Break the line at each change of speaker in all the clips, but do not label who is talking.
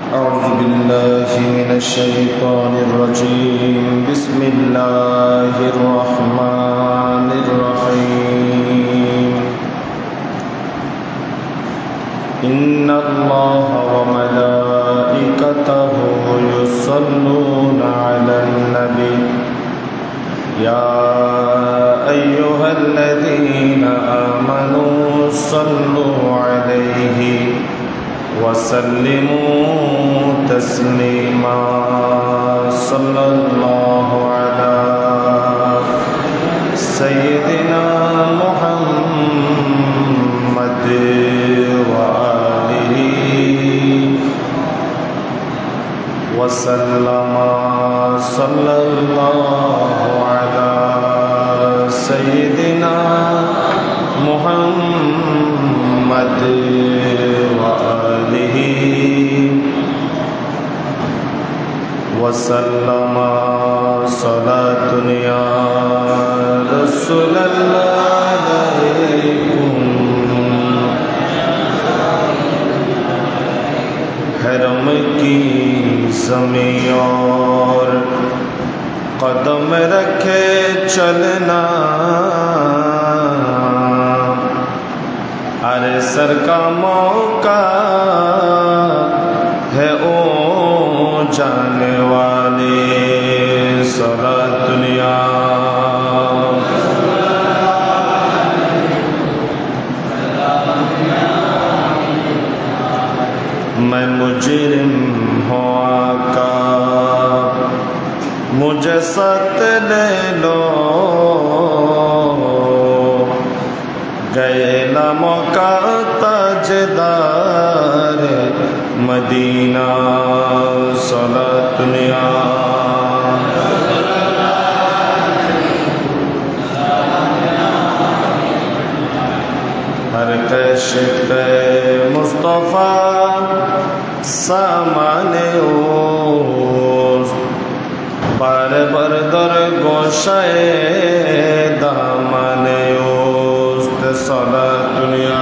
أعوذ بالله من الشيطان الرجيم بسم الله الرحمن الرحيم إن الله وملائكته يصلون على النبي يا أيها الذين آمنوا صلوا عليه وسلموا تسليما صلى الله على سيدنا محمد وآله وسلم صلى الله على سيدنا محمد وآله وسلم صلاة يا رسول الله عليكم حرم کی زمین اور قدم رکھے چلنا ہر سر کا موقع ہے او جانے والے صلاۃ دنیا میں مجرم ہوں آقا مجھے ساتھ لے لو گئے نا موقع تاجدار مدینہ صلاۃ دنیا ہر کشف مصطفیٰ سامان اوست بار بر در گوشہ دامن اوست صلاۃ دنیا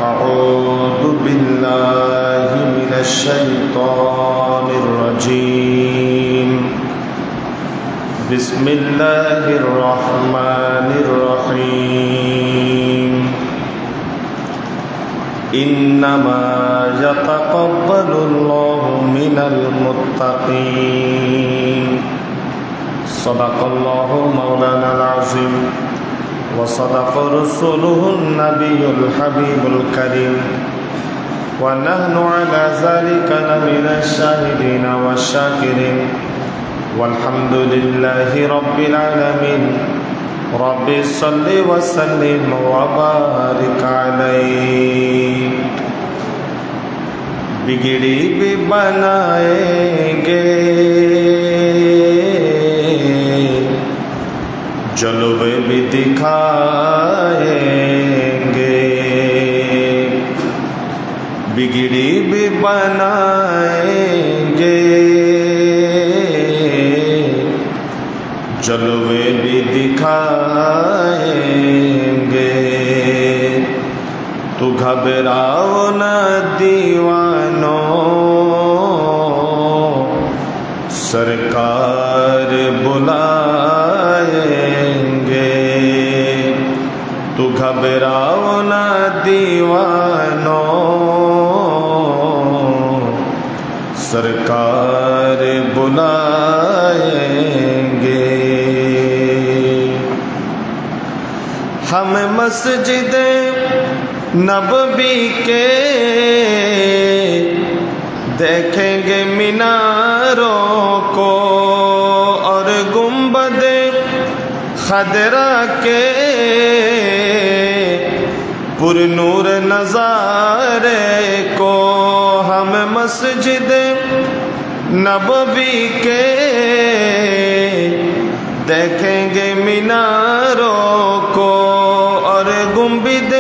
اعوذ باللہ من الشیطان الرجیم بسم اللہ الرحمن الرحیم انما يتقبل الله من المتقين صدق الله مولانا العظيم وصدق رسوله النبي الحبيب الكريم ونحن على ذلك لمن الشاهدين والشاكرين والحمد لله رب العالمين رب صل وسلم وبارك عليه بگڑی بھی بنائیں گے جلوے بھی دکھائیں گے بگڑی بھی بنائیں گے جلوے بھی دکھائیں گے تو گھبراؤ نہ دیوانوں سرکار بلائیں گے تو گھبراؤ نہ دیوانوں سرکار بلائیں گے ہم مسجد نبوی کے دیکھیں گے میناروں کو اور گنبد خضرا کے پر نور نظارے کو ہم مسجد نبوی کے دیکھیں گے میناروں کو اور گنبد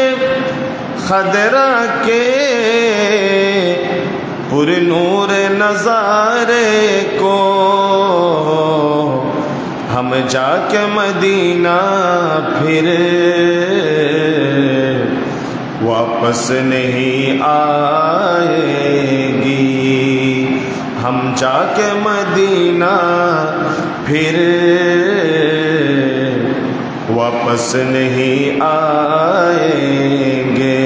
خضرا کے پر نور نظارے کو ہم جا کے مدینہ پھر واپس نہیں آئے گی، ہم جا کے مدینہ پھر واپس نہیں آئیں گے۔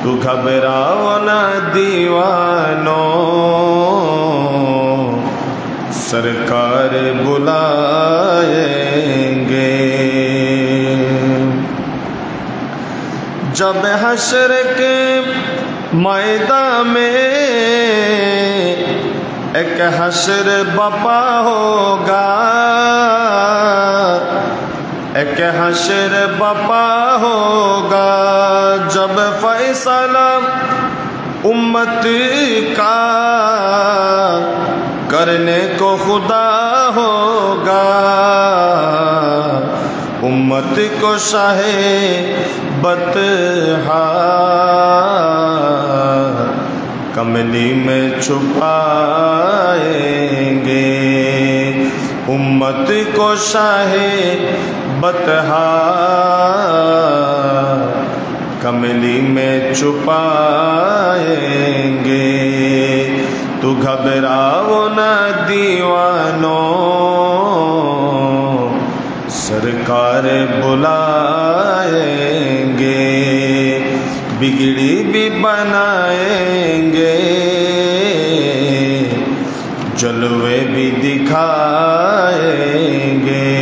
تو گھبراؤ نہ دیوانوں، سرکار بلائیں گے۔ جب حشر کے میدان میں ایک حشر بپا ہوگا، ایک حشر بپا ہوگا، جب فیصلہ امت کا کرنے کو خدا ہوگا، امت کو شاہ بطحا کملی میں چھپائیں گے، امت کو شاہ بطحا کملی میں چھپائیں گے۔ تو گھبراؤ نہ دیوانوں، سرکار بلائیں گے، بگڑی بھی بنائیں گے، جلوے بھی دکھائیں گے۔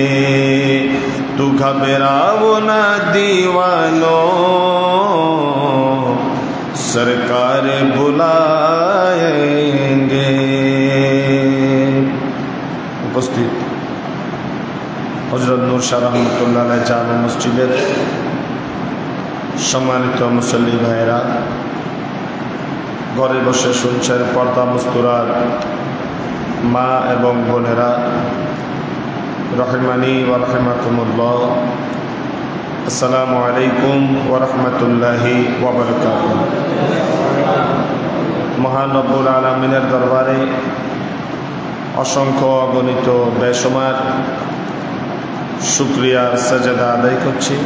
تو گھبراؤ نہ دیوانوں، سرکار بلائیں گے۔ উপস্থিত হযরত নূর শাহ রহমতুল্লাহ আলাইহি জামে মসজিদের সম্মানিত মুসল্লি ভাইয়েরা, ঘরে বসে শুনছেন পর্দা মুস্তুরার মা এবং বোনেরা, রহিমানি ওয়া রাহিমাকুমুল্লাহ, আসসালামু আলাইকুম ওয়া রাহমাতুল্লাহি ওয়া বারাকাতুহু। মহান রব্বুল আলামিনের দরবারে অসংখ্য অগণিত বেশুমার শুকরিয়া সাজদা আদায় করছি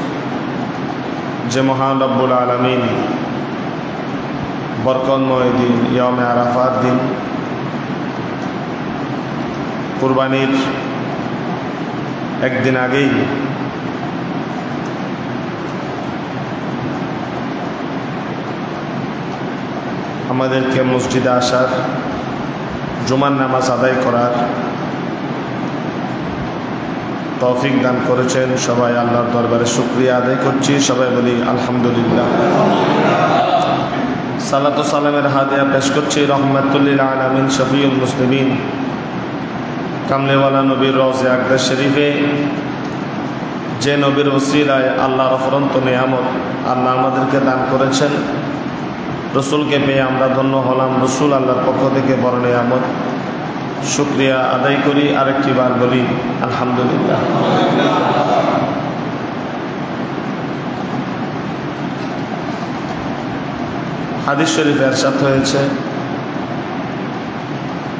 যে মহান রব্বুল আলামিন বরকতময় দিন ইয়ামে আরাফার দিন, কুরবানির একদিন আগেই আমাদেরকে মসজিদে আসার, জুমার নামাজ আদায় করার তৌফিক দান করেছেন। সবাই আল্লাহর দরবারে শুকরিয়া আদায় করছি, সবাই বলি আলহামদুলিল্লাহ। সালাতু সালামের হাদিয়া পেশ করছি রহমাতুল লিল আলামিন শফিউল মুসলিমিন কামলেওয়ালা নবীর রওজা আকদাস শরীফে, যে নবীর ওসিলায় আল্লাহর অফুরন্ত নিয়ামত আল্লাহ আমাদেরকে দান করেছেন। রসুলকে পেয়ে আমরা ধন্য হলাম, রসুল আল্লাহর পক্ষ থেকে বড় নিয়ামত, শুকরিয়া আদায় করি। আরেকটি বার বলি আলহামদুলিল্লাহ। হাদিস শরীফে ইরশাদ হয়েছে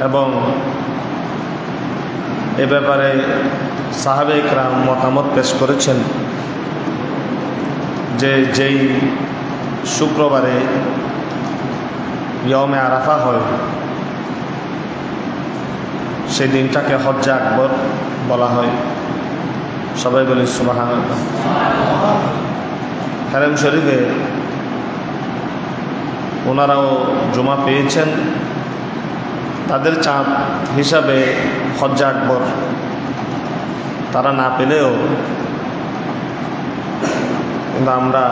এবং এ ব্যাপারে সাহাবে ইকরাম মতামত পেশ করেছেন যে যেই শুক্রবারে ইয়ামে আরাফা হয় সেই দিনটাকে হজ্জে আকবর বলা হয়। সবাই বলি সুবহানাল্লাহ। হারাম শরীফে ওনারাও জুমা পেয়েছেন, তাদের চাঁদ হিসাবে হজ্জে আকবর তারা না পেলেও কিন্তু আমরা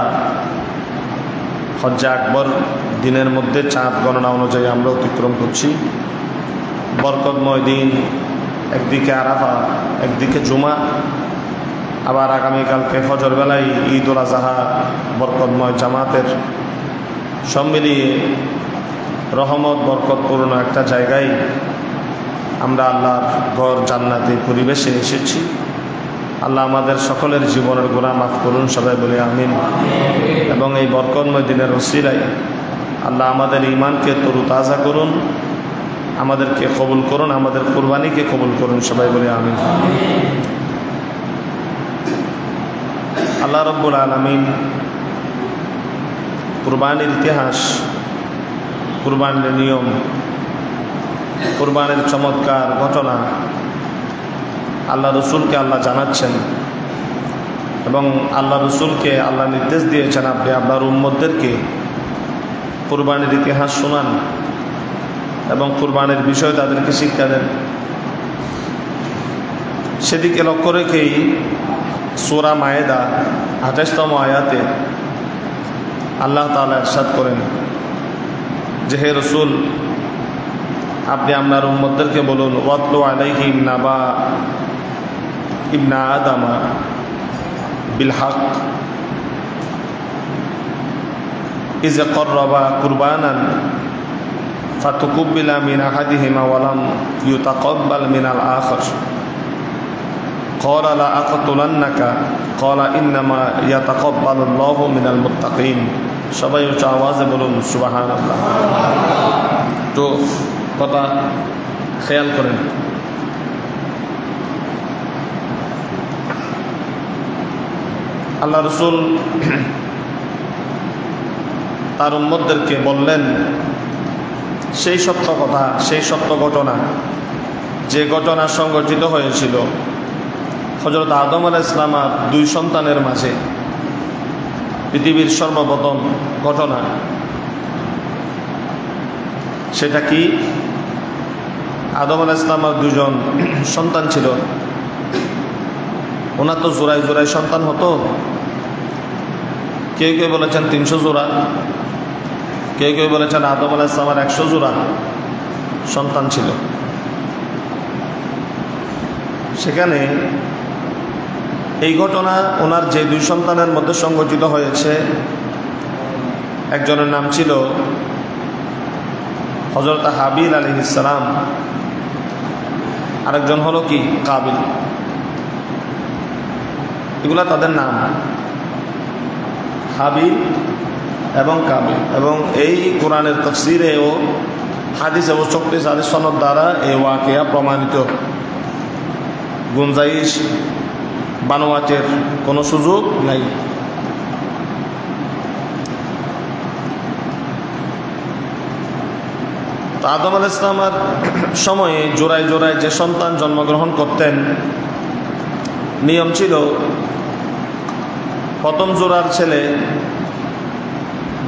হজ্জে আকবর দিনের মধ্যে চাঁদ গণনা অনুযায়ী আমরা অতিক্রম করছি। বরকতময় দিন, একদিকে আরাফা, একদিকে জুমা, আবার আগামীকালকে ফজর বেলায় ঈদ উল আজহা, বরকতময় জামাতের সব মিলিয়ে রহমত বরকতপূর্ণ একটা জায়গায় আমরা আল্লাহর ঘর জান্নাতি পরিবেশে এসেছি। আল্লাহ আমাদের সকলের জীবনের গুনাহ মাফ করুন, সবাই বলি আমিন। এবং এই বরকতময় দিনের ওসিলায় আল্লাহ আমাদের ঈমানকে তরুতাজা করুন, আমাদেরকে কবুল করুন, আমাদের কুরবানিকে কবুল করুন, সবাই বলে আমিন। আল্লাহ রাব্বুল আলামিন কুরবানির ইতিহাস, কুরবানির নিয়ম, কুরবানির চমৎকার ঘটনা আল্লাহ রসুলকে আল্লাহ জানাচ্ছেন এবং আল্লাহ রসুলকে আল্লাহ নির্দেশ দিয়েছেন আপনি আপনার উম্মতদেরকে কুরবানির ইতিহাস শোনান এবং কুরবানির বিষয় তাদেরকে শিক্ষা দেন। সেদিকে লক্ষ্য রেখেই সূরা মায়েদা ২৮তম আয়াতে আল্লাহ তাআলা ইরশাদ করেন যে হে রসুল, আপনি আপনার উম্মতদেরকে বলুন, ওয়াতলু আলাইহিম নাবা ইবনা আদামা বিল হক ইজ করবা কুরবানান ফাতুকুব্বিলা মিন আহাদিহিমা ওয়ালাম ইউতাকাব্বাল মিনাল আখার ক্বালা লা আকতুলান্নাকা ক্বালা ইন্নামা ইয়াতাকাব্বালুল্লাহু মিনাল মুত্তাকিন। সবাই উচ্চ আওয়াজে বলুন সুবহানাল্লাহ। তো কথা খেয়াল করেন, আল্লাহ রসুল তার উম্মতদেরকে বললেন সেই সত্য কথা, সেই সত্য ঘটনা যে ঘটনা সংঘটিত হয়েছিল হযরত আদম আলাইহিস সালামের দুই সন্তানের মাঝে। পৃথিবীর সর্বপ্রথম ঘটনা সেটা কি? আদম আলাইহিস সালামের দুজন সন্তান ছিল। ওনার তো জোড়ায় জোড়ায় সন্তান হতো। কেউ কেউ বলেছেন ৩০০ জোড়া, কেউ কেউ বলেছেন আদম আলাইহিস সালামের ১০০ জোড়া সন্তান ছিল। সেখানে এই ঘটনা ওনার যে দুই সন্তানের মধ্যে সংঘটিত হয়েছে, একজনের নাম ছিল হযরত হাবিল আলাইহিস সালাম, আরেকজন হলো কি কাবিল। এগুলা তাদের নাম, হাবিল এবং কাবিল। এবং এই কোরআনের তাফসীরে ও হাদিসে ও শক্তিশালী সনদ দ্বারা এই ওয়াকিয়া প্রমাণিত। গুঞ্জাইশ বানোয়াটের কোনো সুযোগ নাই। তো আদম আলাইহিস সালামের সময়ে জোড়ায় জোড়ায় যে সন্তান জন্মগ্রহণ করতেন, নিয়ম ছিল প্রথম জোড়ার ছেলে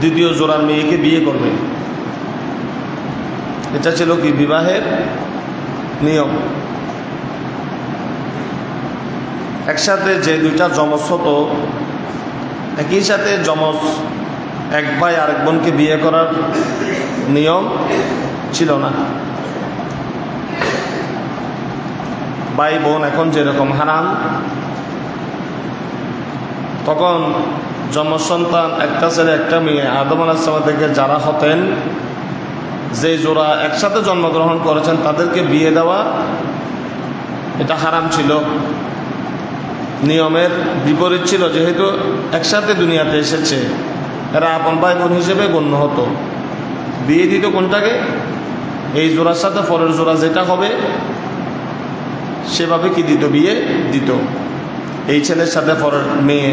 দ্বিতীয় জোড়ার মেয়েকে বিয়ে করবে। এটা ছিল কি বিবাহের নিয়ম। একসাথে যে দুইটা যমজ হতো, একই সাথে যমজ এক ভাই আরেক বোনকে বিয়ে করার নিয়ম ছিল না। ভাই বোন এখন যেরকম হারাম, তখন যমজ সন্তান একটা ছেলে একটা মেয়ে আদম আলাইহিস সালাম থেকে যারা হতেন, যে জোড়া একসাথে জন্মগ্রহণ করেছেন তাদেরকে বিয়ে দেওয়া এটা হারাম ছিল। নিয়মের বিপরীত ছিল, যেহেতু একসাথে দুনিয়াতে এসেছে, এরা আপন ভাই বোন হিসেবে গণ্য হতো। বিয়ে দিত কোনটাকে? এই জোড়ার সাথে পরের জোড়া যেটা হবে সেভাবে কি দিত? বিয়ে দিত। এই ছেলের সাথে পরের মেয়ে,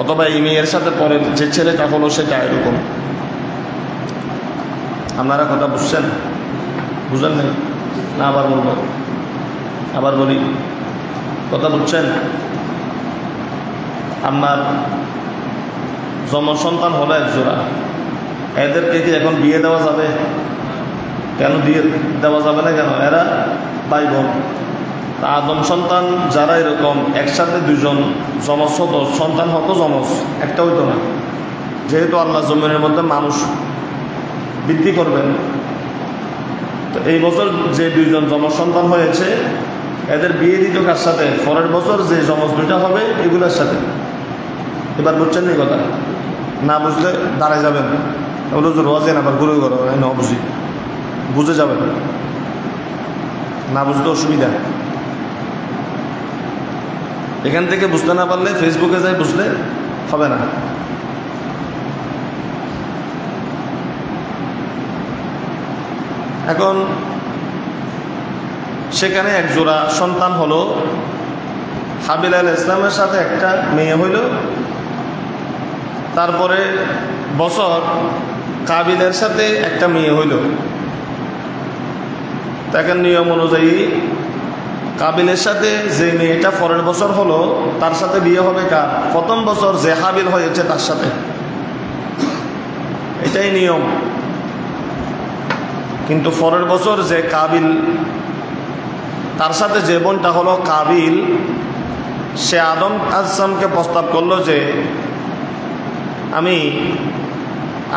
অথবা এই মেয়ের সাথে পরের যে ছেলেটা হলো সেটা, এরকম। আপনারা কথা বুঝছেন? বুঝলেন নাই? না আবার বলবো? আবার বলি, কথা বুঝছেন? আপনার যমজ সন্তান হলো এক জোড়া, এদেরকে কি এখন বিয়ে দেওয়া যাবে? কেন দিয়ে দেওয়া যাবে না? কেন? এরা ভাই বোন। আদম সন্তান যারা এরকম একসাথে দুজন যমজ হতো, সন্তান হতো যমজ, একটা হইতো না। যেহেতু আল্লাহ জমিনের মধ্যে মানুষ বৃদ্ধি করবেন, তো এই বছর যে দুইজন যমজ সন্তান হয়েছে এদের বিয়ে দিত কার সাথে? পরের বছর যে যমজ দুইটা হবে এগুলোর সাথে। এবার বুঝছেন এই কথা? না বুঝলে দাঁড়ায় যাবেন, ওগুলো রোজেন আবার ঘুরে ঘুরো না বুঝি, বুঝে যাবেন। না বুঝতে অসুবিধা। এখান থেকে বুঝতে না পারলে ফেসবুকে যাই, বুঝলে হবে না। এখন সেখানে এক জোড়া সন্তান হলো। হাবিল আলাইহিস সালামের সাথে একটা মেয়ে হইল। তারপরে বছর কাবিলের সাথে একটা মেয়ে হইল। তাকে নিয়ম অনুযায়ী কাবিলের সাথে যে মেয়েটা পরের বছর হলো তার সাথে বিয়ে হবে কার? প্রথম বছর যে হাবিল হয়েছে তার সাথে। এটাই নিয়ম। কিন্তু পরের বছর যে কাবিল, তার সাথে যে বোনটা হলো কাবিল, সে আদম আলাইহিসসালামকে প্রস্তাব করলো যে আমি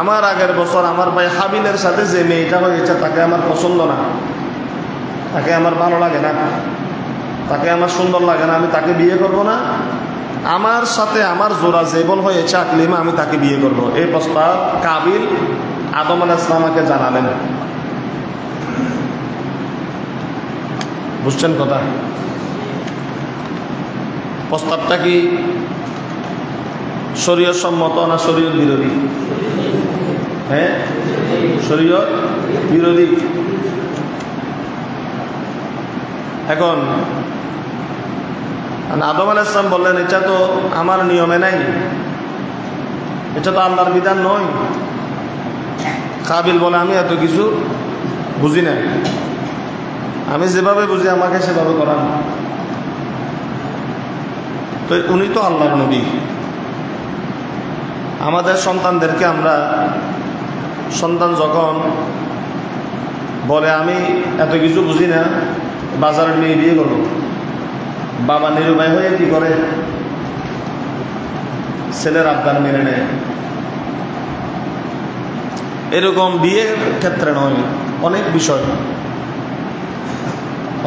আমার আগের বছর আমার ভাই হাবিলের সাথে যে মেয়েটা হয়েছে তাকে আমার পছন্দ না, তাকে আমার ভালো লাগে না, তাকে আমার সুন্দর লাগে না, আমি তাকে বিয়ে করব না। আমার সাথে আমার জোড়া যে বোন হয়েছে আকলিমা, আমি তাকে বিয়ে করব। এই প্রস্তাব কাবিল আদম আলাইহিস সালামকে জানালেন। বুঝছেন কথা? প্রস্তাবটা কি শরীয়ত সম্মত না শরীয়ত বিরোধী? হ্যাঁ, শরীয়ত বিরোধী। এখন আদম আলাইহিস সালাম বললেন, এটা তো আমার নিয়মে নাই, এটা তো আল্লাহর বিধান নয়। কাবিল বলে, আমি এত কিছু বুঝি না, আমি যেভাবে বুঝি আমাকে সেভাবে করান। তো উনি তো আল্লাহর নবী। আমাদের সন্তানদেরকে আমরা, সন্তান যখন বলে আমি এত কিছু বুঝি না, বাজারের মেয়ে বিয়ে করবো, বাবা নিরুপায় হয়ে কি করে? ছেলের আবদার মেনে নেয়। এরকম বিয়ের ক্ষেত্রে নয়, অনেক বিষয়,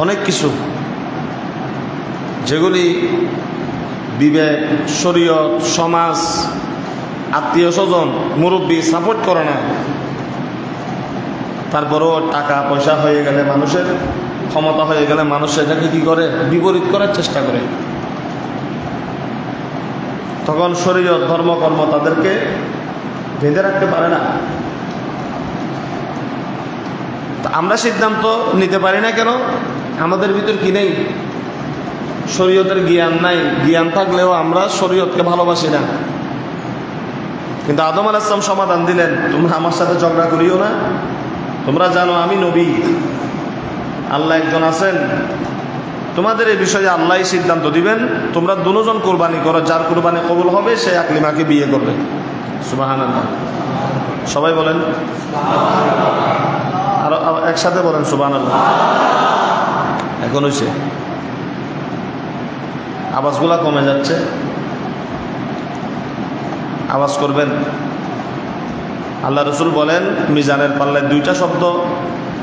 অনেক কিছু যেগুলি বিবেক, শরীয়ত, সমাজ, আত্মীয় স্বজন, মুরব্বী সাপোর্ট করে না, তারপরেও টাকা পয়সা হয়ে গেলে, মানুষের ক্ষমতা হয়ে গেলে মানুষ এটাকে কি করে? বিপরীত করার চেষ্টা করে। তখন শরীয়ত, ধর্মকর্ম তাদেরকে বেঁধে রাখতে পারে না। আমরা সিদ্ধান্ত নিতে পারি না কেন? আমাদের ভিতর কি নেই? শরীয়তের জ্ঞান নাই। জ্ঞান থাকলেও আমরা শরীয়তকে ভালোবাসি না। কিন্তু আদম আলাইহিস সালাম সমাধান দিলেন, তোমরা আমার সাথে ঝগড়া করিও না, তোমরা জানো আমি নবী, আল্লাহ একজন আছেন, তোমাদের এই বিষয়ে আল্লাহই সিদ্ধান্ত দিবেন, তোমরা দুজন কোরবানি করো, যার কোরবানি কবুল হবে সে আকলিমাকে বিয়ে করবে। সুবহানাল্লাহ। সবাই বলেন, আর একসাথে বলেন সুবহানাল্লাহ। এখন হয়েছে, আওয়াজগুলা কমে যাচ্ছে, আওয়াজ করবেন। আল্লাহ রসুল বলেন, মিজানের পাল্লায় দুইটা শব্দ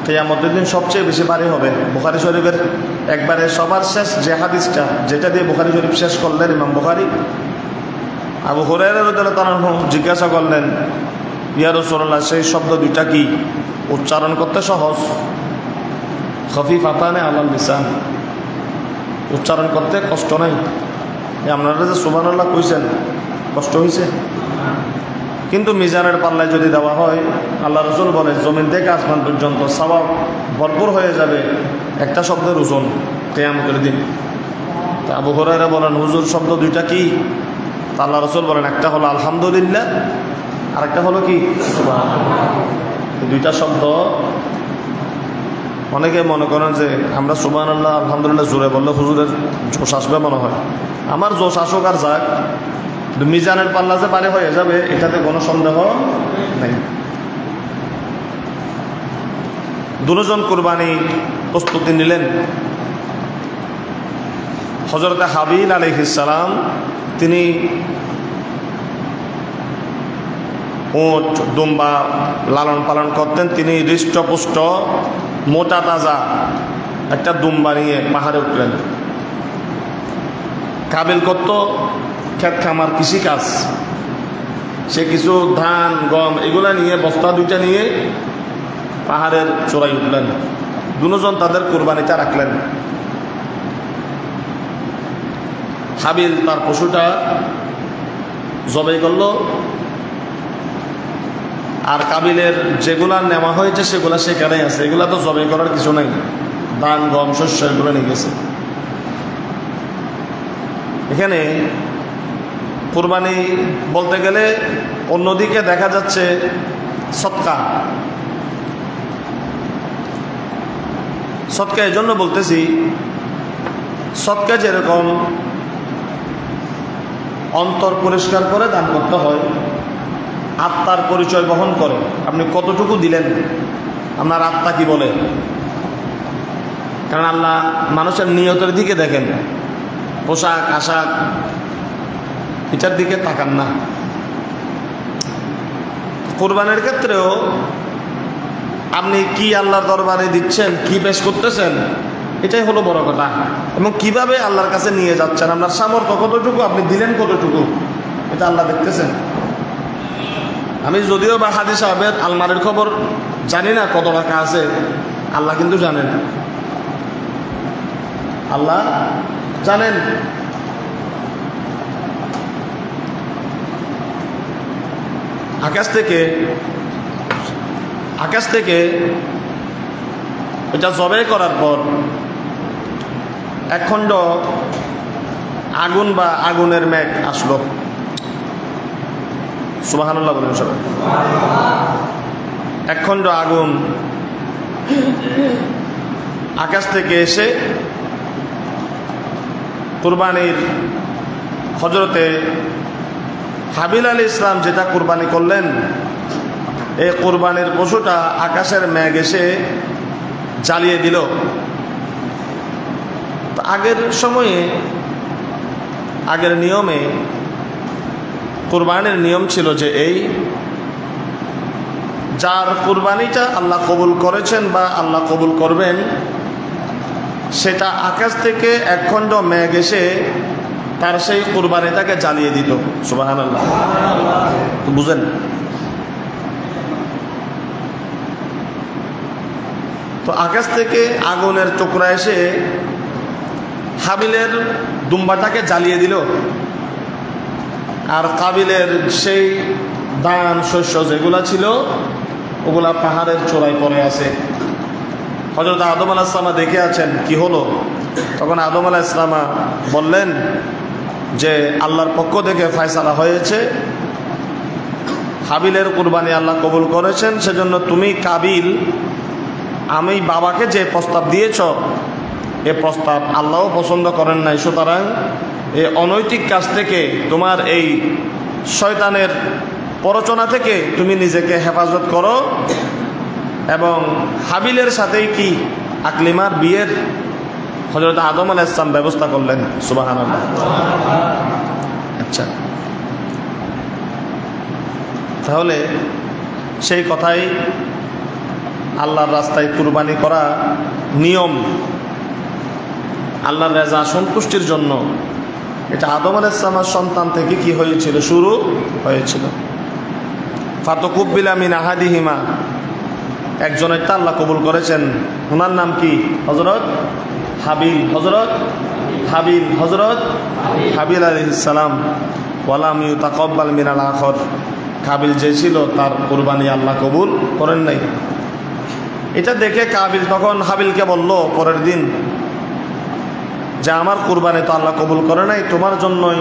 কিয়ামতের দিন সবচেয়ে বেশি ভারী হবে। বুখারী শরীফের একবারে সবার শেষ যে হাদিসটা, যেটা দিয়ে বুখারী শরীফ শেষ করলেন ইমাম বুখারী, আবু হুরায়রা রাদিয়াল্লাহু আনহু জিজ্ঞাসা করলেন, ইয়া রাসূলুল্লাহ, সেই শব্দ দুইটা কি? উচ্চারণ করতে সহজ, খফিফাতানে আলাল লিসান, উচ্চারণ করতে কষ্ট নাই। আপনারা যে সুবহানাল্লাহ কইছেন, কষ্ট হয়েছে? কিন্তু মিজানের পাল্লায় যদি দেওয়া হয়, আল্লাহ রসুল বলে জমিন থেকে আসমান পর্যন্ত সওয়াব ভরপুর হয়ে যাবে একটা শব্দের ওজন কিয়ামতের দিন। তা আবু হুরায়রা বলেন, হুজুর শব্দ দুইটা কি? তা আল্লাহ রসুল বলেন, একটা হলো আলহামদুলিল্লাহ, আর একটা হলো কি? দুইটা শব্দ। অনেকে মনে করেন যে আমরা সুবহানাল্লাহ আলহামদুলিল্লাহ জোরে বললে হুজুরের জোশ আসবে মনে হয়। আমার জোশ আসুক আর যাক, মিজানের পাল্লা যে পারে হয়ে যাবে এটাতে কোনো সন্দেহ নেই। দুজন কোরবানি প্রস্তুতি নিলেন। হযরতে হাবিল আলাইহিস সালাম তিনি উট দুম্বা লালন পালন করতেন। তিনি হৃষ্টপুষ্ট মোটা তাজা একটা দুম্বা নিয়ে পাহাড়ে উঠলেন। কাবিল করত ক্ষেত খামার কৃষিকাজ, সে কিছু ধান গম এগুলা নিয়ে বস্তা দুইটা নিয়ে পাহাড়ের চূড়ায় উঠলেন। দুজন তাদের কোরবানিটা রাখলেন। হাবিল তার পশুটা জবাই করল, আর কাবিলের যেগুলা নেওয়া হয়েছে সেগুলা সেখানেই আছে, এগুলা তো জবাই করার কিছু নাই। ধান গম শস্য এগুলো নিয়ে গেছে। এখানে কুরবানি বলতে গেলে অন্যদিকে দেখা যাচ্ছে সদকা। সদকা এই জন্য বলতেছি, সদকা যেরকম অন্তর পরিষ্কার করে দান করতে হয়, আত্মার পরিচয় বহন করে। আপনি কতটুকু দিলেন, আপনার আত্মা কি বলে? কারণ আল্লাহ মানুষের নিয়তের দিকে দেখেন, পোশাক আশাক এটার দিকে তাকান না। কুরবানের ক্ষেত্রেও আপনি কি আল্লাহর দরবারে দিচ্ছেন, কি পেশ করতেছেন, এটাই হলো বড় কথা। এবং কিভাবে আল্লাহর কাছে নিয়ে যাচ্ছেন, আপনার সামর্থ্য কতটুকু, আপনি দিলেন কতটুকু, এটা আল্লাহ দেখতেছেন। আমি যদিও বা হাদি সাহেবের আলমারির খবর জানি না কত টাকা আছে, আল্লাহ কিন্তু জানেন, আল্লাহ জানেন। আকাশ থেকে এটা জবাই করার পর এক খণ্ড আগুন বা আগুনের মেঘ আসলো। সুবহানাল্লাহ বলেন সবাই। এক খণ্ড আগুন আকাশ থেকে এসে কুরবানির হজরতে হাবিল আলাইহিস সালাম যেটা কুরবানি করলেন, এই কুরবানির পশুটা আকাশের মেঘ এসে জ্বালিয়ে দিল। আগের সময়ে, আগের নিয়মে কুরবানির নিয়ম ছিল যে এই যার কুরবানিটা আল্লাহ কবুল করেছেন বা আল্লাহ কবুল করবেন, সেটা আকাশ থেকে এক খণ্ড মেঘ এসে তার সেই কুরবানিটাকে জ্বালিয়ে দিত। সুবহানাল্লাহ, বুঝেন? তো আকাশ থেকে আগুনের টুকরা এসে হাবিলের দুম্বাটাকে জ্বালিয়ে দিল, আর কাবিলের সেই ধান শস্য যেগুলা ছিল ওগুলা পাহাড়ের চূড়ায় পড়ে আছে। হযরত আদম আলাইহিস সালাম দেখে আছেন কি হলো। তখন আদম আলাইহিস সালাম বললেন যে আল্লাহর পক্ষ থেকে ফয়সালা হয়েছে, হাবিলের কুরবানি আল্লাহ কবুল করেছেন, সেজন্য তুমি কাবিল, আমি বাবাকে যে প্রস্তাব দিয়েছ এ প্রস্তাব আল্লাহও পছন্দ করেন নাই। সুতরাং এই অনৈতিক কাজ থেকে, তোমার এই শয়তানের প্ররোচনা থেকে তুমি নিজেকে হেফাজত করো। এবং হাবিলের সাথেই কি আকলিমার বিয়ের হযরত আদম আলাইহিস সালাম ব্যবস্থা করলেন। সুবহানাল্লাহ। আচ্ছা, তাহলে সেই কথাই আল্লাহর রাস্তায় কুরবানি করা নিয়ম, আল্লাহর রেজা সন্তুষ্টির জন্য। এটা আদম আলাইহিস সালামের সন্তান থেকে কি হয়েছিল, শুরু হয়েছিল। ফাতাকুব্বিলা মিন আহাদিহিমা, একজনের তা আল্লাহ কবুল করেছেন, ওনার নাম কি? হযরত হাবিল। হযরত হাবিল আলাইহিস সালাম। ওয়ালাম ইউতাকাব্বাল মিনাল আখর, কাবিল যে ছিল তার কুরবানি আল্লাহ কবুল করেন নাই। এটা দেখে কাবিল তখন হাবিলকে বলল পরের দিন যে আমার কুরবানি তো আল্লাহ কবুল করে নাই, তোমার জন্যই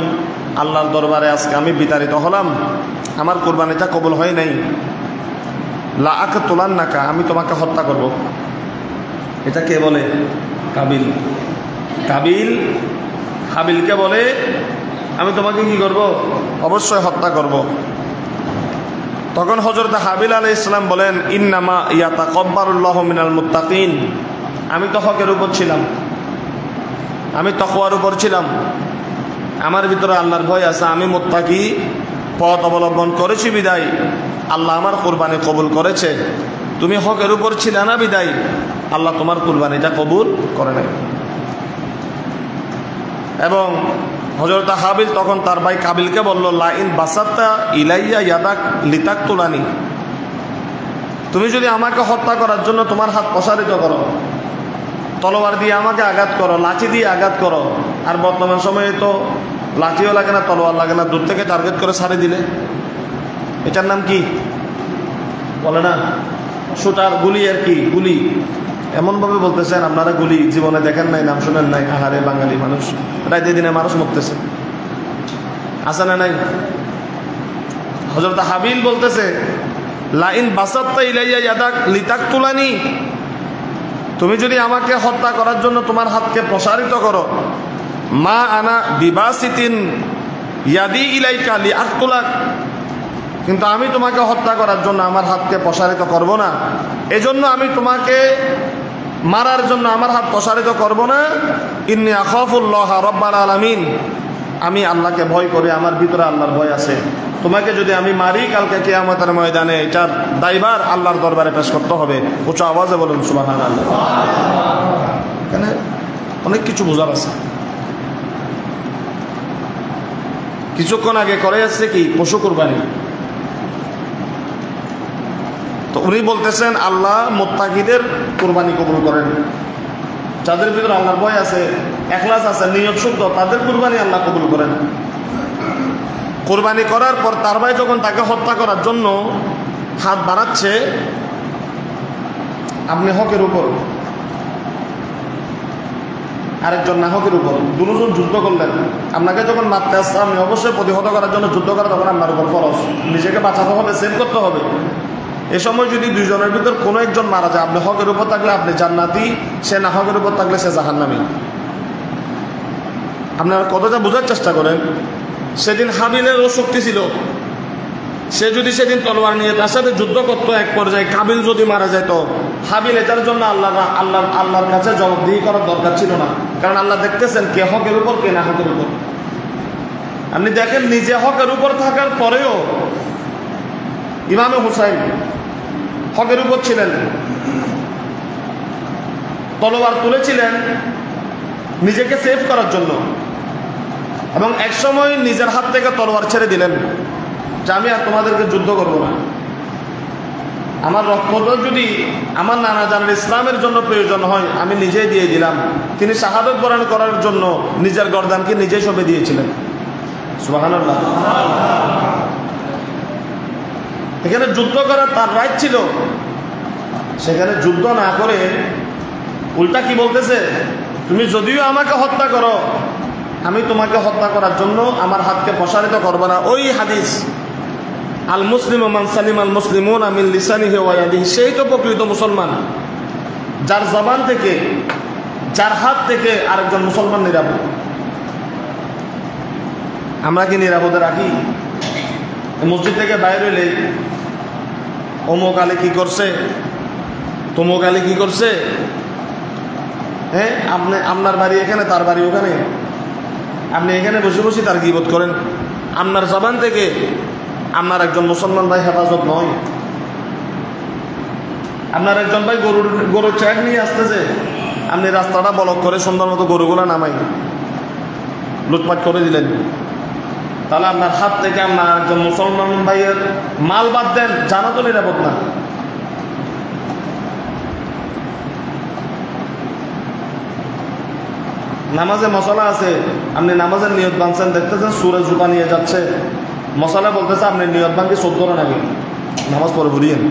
আল্লাহর দরবারে আজকে আমি বিতাড়িত হলাম, আমার কুরবানিটা কবুল হয় নাই। লা আকতুলান্নাকা, আমি তোমাকে হত্যা করব। এটা কে বলে? কাবিল। হাবিলকে বলে আমি তোমাকে কি করব? অবশ্যই হত্যা করব। তখন হযরত হাবিল আলাইহিস সালাম বলেন ইন্নামা ইয়াতাকাব্বারুল্লাহু মিনাল মুত্তাকিন, আমি তো হকের উপর ছিলাম, আমি তাকওয়ার উপর ছিলাম, আমার ভিতরে আল্লাহর ভয় আছে, আমি মুত্তাকি পথ অবলম্বন করেছি বিদায় আল্লাহ আমার কুরবানি কবুল করেছে। তুমি হকের উপর ছিলে না বিদায় আল্লাহ তোমার কুরবানিটা কবুল করে নাই। এবং হযরত হাবিল তখন তার ভাই কাবিলকে বলল লা ইন বাসাত্তা ইলাইয়া ইয়াদাক লিতাকতুলানি, তুমি যদি আমাকে হত্যা করার জন্য তোমার হাত প্রসারিত করো, তলোয়ার দিয়ে আমাকে আঘাত করো, লাঠি দিয়ে আঘাত করো, আর বর্তমান সময়ে তো লাঠিও লাগে না, তলোয়ার লাগে না, দূর থেকে টার্গেট করে ছাড়ে দিলে, এটার নাম কি বলে না? শুটার, গুলি। আর কি গুলি, এমনভাবে বলতেছেন আপনারা গুলি জীবনে দেখেন নাই, নাম শুনেন নাই। আহারে বাঙালি মানুষ, রাতে দিনে মানুষ মরতেছে, আছে না নাই? হযরত হাবিল বলতেছে লাইন বাসাত্তা ইলাইয়া ইয়াদাক লিতাকতুলানি, তুমি যদি আমাকে হত্যা করার জন্য তোমার হাতকে প্রসারিত করো, মা আনা বিবাসিতিন ইয়াদি ইলাইকা লিআকতুলাক, কিন্তু আমি তোমাকে হত্যা করার জন্য আমার হাতকে প্রসারিত করব না, এজন্য আমি তোমাকে মারার জন্য আমার হাত প্রসারিত করব না। ইন্নী আখাফুল্লাহ রাব্বাল আলামিন, আমি আল্লাহকে ভয় করি, আমার ভিতরে আল্লাহর ভয় আছে। তোমাকে যদি আমি মারি, কালকে কিয়ামতের ময়দানে এটার দায়ভার আল্লাহর দরবারে পেশ করতে হবে। উচ্চ আওয়াজে বলুন সুবহানাল্লাহ। এখানে অনেক কিছু বোঝার আছে। কিছুক্ষণ আগে করে আসছে কি পশু কুরবানি, তো উনি বলতেছেন আল্লাহ মুত্তাকিদের কুরবানি কবুল করেন, যাদের ভিতরে আল্লাহর ভয় আছে, ইখলাস আছে, নিয়ত শুদ্ধ, তাদের কুরবানি আল্লাহ কবুল করেন। কুরবানি করার পর তার ভাই যখন তাকে হত্যা করার জন্য হাত বাড়াচ্ছে, আপনি হকের উপর, আরেকজন না হকের উপর, দুজন যুদ্ধ করলেন, আপনাকে যখন মারতে আসছে, আপনি অবশ্যই প্রতিহত করার জন্য যুদ্ধ করা তখন আপনার উপর ফরজ, নিজেকে বাঁচাতে হবে, সেভ করতে হবে। এ সময় যদি দুইজনের ভিতর কোনো একজন মারা যায়, আপনি হকের উপর থাকলে আপনি জান্নাতি, সে না হকের উপর থাকলে সে জাহান্নামী। আপনারা কতটা বোঝার চেষ্টা করেন। সেদিন হাবিলের শক্তি ছিল, সে যদি সেদিন তলোয়ার নিয়ে তার সাথে যুদ্ধ করতো, এক পর্যায়ে কাবিল যদি মারা যেত, হাবিল এটার জন্য আল্লাহর কাছে জবাবদিহি করার দরকার ছিল না, কারণ আল্লাহ দেখতেছেন কে হকের উপর কে না হকের উপর। আপনি দেখেন নিজে হকের উপর থাকার পরেও ইমামে হুসাইন হকের উপর ছিলেন, তলোয়ার তুলেছিলেন নিজেকে সেভ করার জন্য, এবং একসময় নিজের হাত থেকে তলোয়ার ছেড়ে দিলেন যে আমি আর তোমাদেরকে যুদ্ধ করব না, আমার রক্তটা যদি আমার নানা জানের ইসলামের জন্য প্রয়োজন হয় আমি নিজেই দিয়ে দিলাম। তিনি শাহাদত বরণ করার জন্য নিজের গর্দানকে নিজেই সঁপে দিয়েছিলেন। সুবহানাল্লাহ। এখানে যুদ্ধ করার তার রাইট ছিল, সেখানে যুদ্ধ না করে উল্টা কি বলতেছে, তুমি যদিও আমাকে হত্যা করো, আমি তোমাকে হত্যা করার জন্য আমার হাতকে প্রসারিত করবো না। ওই হাদিস আল মুসলিম মান সালিম আল মুসলিমুন মিন লিসানিহি ওয়া ইয়াদিহি, সেই তো প্রকৃত মুসলমান, যার জবান থেকে, যার হাত থেকে আরেকজন মুসলমান নিরাপদ। আমরা কি নিরাপদে রাখি? মসজিদ থেকে বাইরে হইলে অমুক আলী কি করছে, তমুক আলী কি করছে, হ্যাঁ আপনার বাড়ি এখানে, তার বাড়ি ওখানে, আপনি এখানে বসে বসে তার গীবত করেন। আপনার জবান থেকে আপনার একজন মুসলমান ভাই হেফাজত নয়। আপনার একজন ভাই গরুর ট্র্যাক নিয়ে আসতেছে, আপনি রাস্তাটা ব্লক করে সুন্দর মতো গরুগুলো নামাই লুটপাট করে দিলেন, তাহলে আপনার হাত থেকে আপনার একজন মুসলমান ভাইয়ের মাল বাদ দেন, জানা তো নিরাপদ না। নামাজে মশলা আছে, আপনি নামাজের নিয়ত ভাঙছেন, দেখতেছেন সুরে জুতা নিয়ে যাচ্ছে, মশলা বলতেছে আপনি নিয়ত ভাঙি 14 রান আগে নামাজ পড়ে ঘুরিয়েন।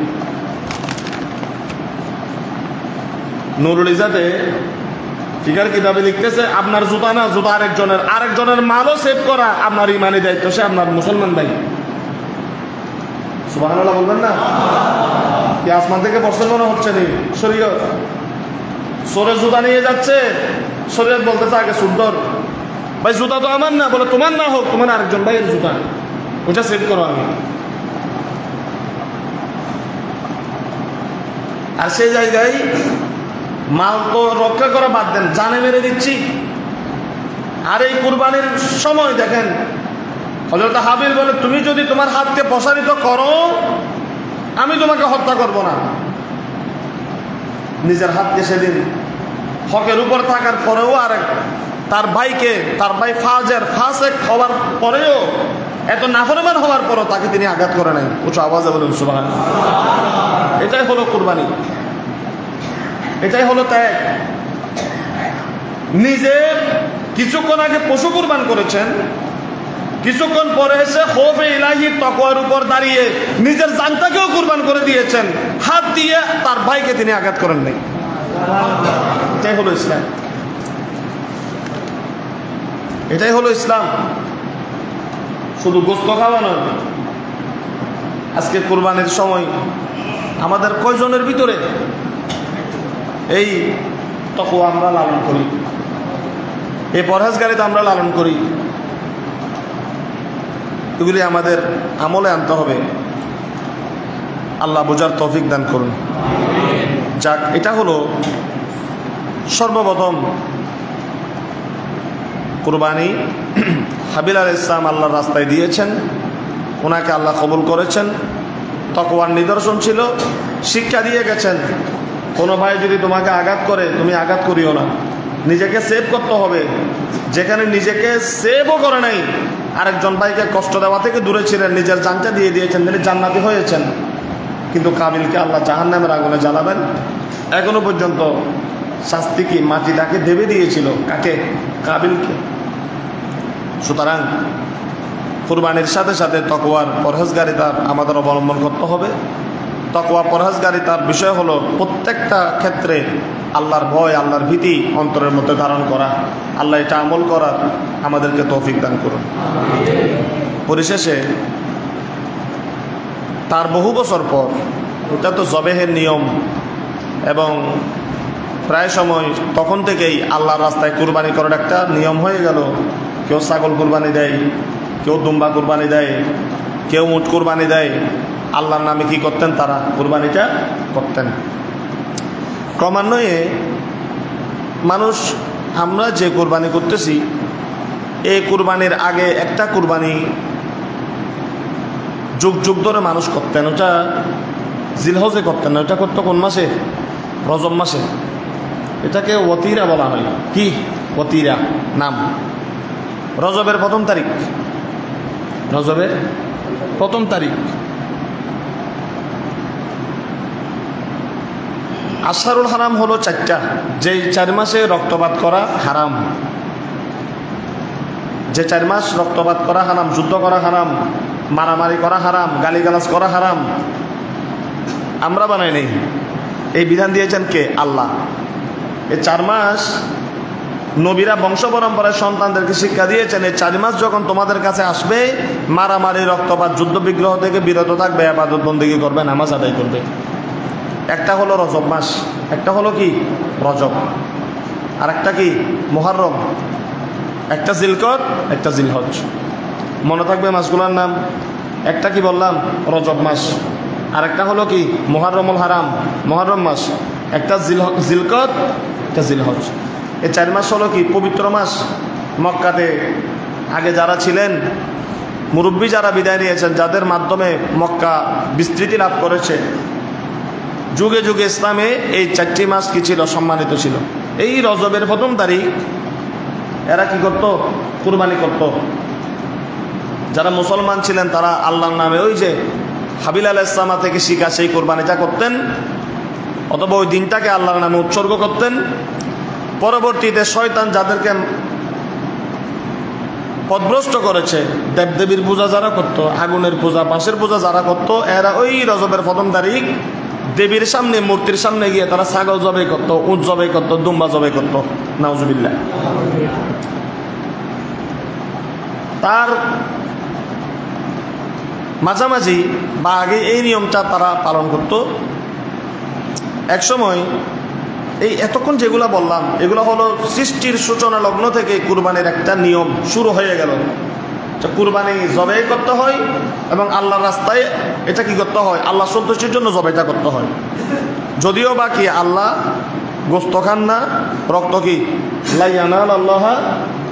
নুরুল ইজাতে ফিকার কিতাবে লিখতেছে আপনার জুতা না, জুতা আরেকজনের মালও সেভ করা আপনার ইমানি দায়িত্ব, সে আপনার মুসলমান ভাই। সুবহানাল্লাহ বলবেন না? কি আসমান থেকে পড়ছেন মনে হচ্ছে নি? শরীয়ত সরে জুতা নিয়ে যাচ্ছে, শরীয়ত বলতেছে আগে সুন্দর ভাই জুতা তো আমার না, বলে তোমার না হোক, তোমার আরেকজন ভাইয়ের জুতা, ওটা সেভ করো আগে। আর সেই জায়গায় মাল তো রক্ষা করা বাদ দেন, জানে মেরে দিচ্ছি। আর এই কুরবানির সময় দেখেন হযরত হাবিল বলে তুমি যদি তোমার হাতকে প্রসারিত করো আমি তোমাকে হত্যা করব না। নিজের হাতকে সেদিন হকের উপর থাকার পরেও আর তার ভাই ফাসেক হওয়ার পরেও, এত নাফরমান হওয়ার পরও তাকে তিনি আঘাত করে নাই। উচ্চ আওয়াজে বলুন সুবহানাল্লাহ। এটাই হলো কুরবানি, এটাই হলো ত্যাগ। নিজে কিছুক্ষণ আগে পশু কুরবান করেছেন, কিছুক্ষণ পরে এসে খৌফে ইলাহি তাকওয়ার উপর দাঁড়িয়ে নিজের জানটাকেও কুরবান করে দিয়েছেন, হাত দিয়ে তার ভাইকে তিনি আঘাত করেন নাই। এটাই হলো ইসলাম, এটাই হলো ইসলাম। শুধু গোস্ত খাওয়া নয়। আজকে কুরবানির সময় আমাদের কয়জনের ভিতরে এই তাকওয়া আমরা লালন করি, এই পরহেজগারিতা আমরা লালন করি? এগুলি আমাদের আমলে আনতে হবে। আল্লাহ বোঝার তৌফিক দান করুন। যাক, এটা হলো সর্বপ্রথম কুরবানি। হাবিল আলাইহিস সালাম আল্লাহর রাস্তায় দিয়েছেন, ওনাকে আল্লাহ কবুল করেছেন। তাকওয়ার নিদর্শন ছিল, শিক্ষা দিয়ে গেছেন, কোনো ভাই যদি তোমাকে আঘাত করে তুমি আঘাত করিও না, নিজেকে সেভ করতে হবে। যেখানে নিজেকে সেভও করে নাই, আরেকজন ভাইকে কষ্ট দেওয়া থেকে দূরে ছিলেন, নিজের জানটা দিয়ে দিয়েছেন, তিনি জান্নাতি হয়েছেন। কিন্তু কাবিলকে আল্লাহ জাহান্নামের আগুনে জ্বালাবেন। এখনো পর্যন্ত শাস্তি কি মাটিটাকে দেবে দিয়েছিল, কাকে? কাবিলকে। সুতরাং কুরবানির সাথে সাথে তাকওয়ার পরহেজগারিতা আমাদের অবলম্বন করতে হবে। তাকওয়া পরহেজগারিতার বিষয় হলো প্রত্যেকটা ক্ষেত্রে আল্লাহর ভয়, আল্লাহর ভীতি অন্তরের মধ্যে ধারণ করা। আল্লাহ এটা আমল করার আমাদেরকে তৌফিক দান করুন। পরিশেষে তার বহু বছর পর, এটা তো জবেহের নিয়ম, এবং প্রায় সময় তখন থেকেই আল্লাহর রাস্তায় কুরবানি করার একটা নিয়ম হয়ে গেল। কেউ ছাগল কুরবানি দেয়, কেউ দুম্বা কুরবানি দেয়, কেউ উট কুরবানি দেয়। আল্লাহর নামে কি করতেন? তারা কুরবানিটা করতেন। ক্রমান্বয়ে মানুষ, আমরা যে কুরবানি করতেছি, এই কুরবানির আগে একটা কুরবানি যুগ যুগ ধরে মানুষ করতেন, ওটা জিলহজে করতেন না, ওটা করতো কোন মাসে? রজব মাসে। এটাকে ওয়াতিরা বলা হয়। কি ওয়াতিরা নাম? রজবের প্রথম তারিখ, রজবের প্রথম তারিখ। আশহারুল হারাম হলো 4টা, যেই 4 মাসে রক্তপাত করা হারাম। যে 4 মাস রক্তপাত করা হারাম, যুদ্ধ করা হারাম, মারামারি করা হারাম, গালিগালাজ করা হারাম। আমরা বানাই নেই, এই বিধান দিয়েছেন কে? আল্লাহ। এই 4 মাস নবীরা বংশ পরম্পরায় সন্তানদেরকে শিক্ষা দিয়েছেন, এই 4 মাস যখন তোমাদের কাছে আসবে, মারামারি, রক্তপাত, যুদ্ধ বিগ্রহ থেকে বিরত থাকবে, ইবাদত বন্দেগী করবে, নামাজ আদায় করবে। একটা হলো রজব মাস, একটা হলো কি? রজব। আর একটা কি? মুহররম। একটা জিলকদ, একটা জিলহজ। মনে থাকবে মাসগুলোর নাম। একটা কি বললাম? রজব মাস। আর একটা হলো কি? মুহররমুল হারাম, মুহররম মাস। একটা জিলকদ, একটা জিলহজ। এই 4 মাস হলো কি? পবিত্র মাস। মক্কাতে আগে যারা ছিলেন, মুরব্বী যারা বিদায় নিয়েছেন, যাদের মাধ্যমে মক্কা বিস্তৃতি লাভ করেছে, যুগে যুগে ইসলামে এই 4টি মাস কি ছিল? সম্মানিত ছিল। এই রজবের প্রথম তারিখ এরা কি করত? কুরবানি করত। যারা মুসলমান ছিলেন তারা আল্লাহর নামে ওই যে হাবিল আলাইহিস সালাম থেকে শিখা সেই কুরবানিটা করতেন, অথবা ওই দিনটাকে আল্লাহর নামে উৎসর্গ করতেন। পরবর্তীতে শয়তান যাদেরকে পথভ্রষ্ট করেছে, দেবদেবীর পূজা যারা করত, আগুনের পূজা, বাঁশের পূজা যারা করত, এরা ওই রজবের প্রথম তারিখ দেবীর সামনে, মূর্তির সামনে গিয়ে তারা ছাগল জবাই করত, উট জবাই করত, দুম্বা জবাই করত। নাউজুবিল্লাহ। তার মাঝামাঝি বা আগে এই নিয়মটা তারা পালন করত। এক সময় এই এতক্ষণ যেগুলা বললাম, এগুলো হলো সৃষ্টির সূচনা লগ্ন থেকে কুরবানির একটা নিয়ম শুরু হয়ে গেল। কুরবানি জবাই করতে হয় এবং আল্লাহর রাস্তায় এটা কি করতে হয়? আল্লাহ সন্তুষ্টির জন্য জবাইটা করতে হয়। যদিও বা কি আল্লাহ গোস্ত খান না, রক্ত কি? লা ইয়ানালুল্লাহা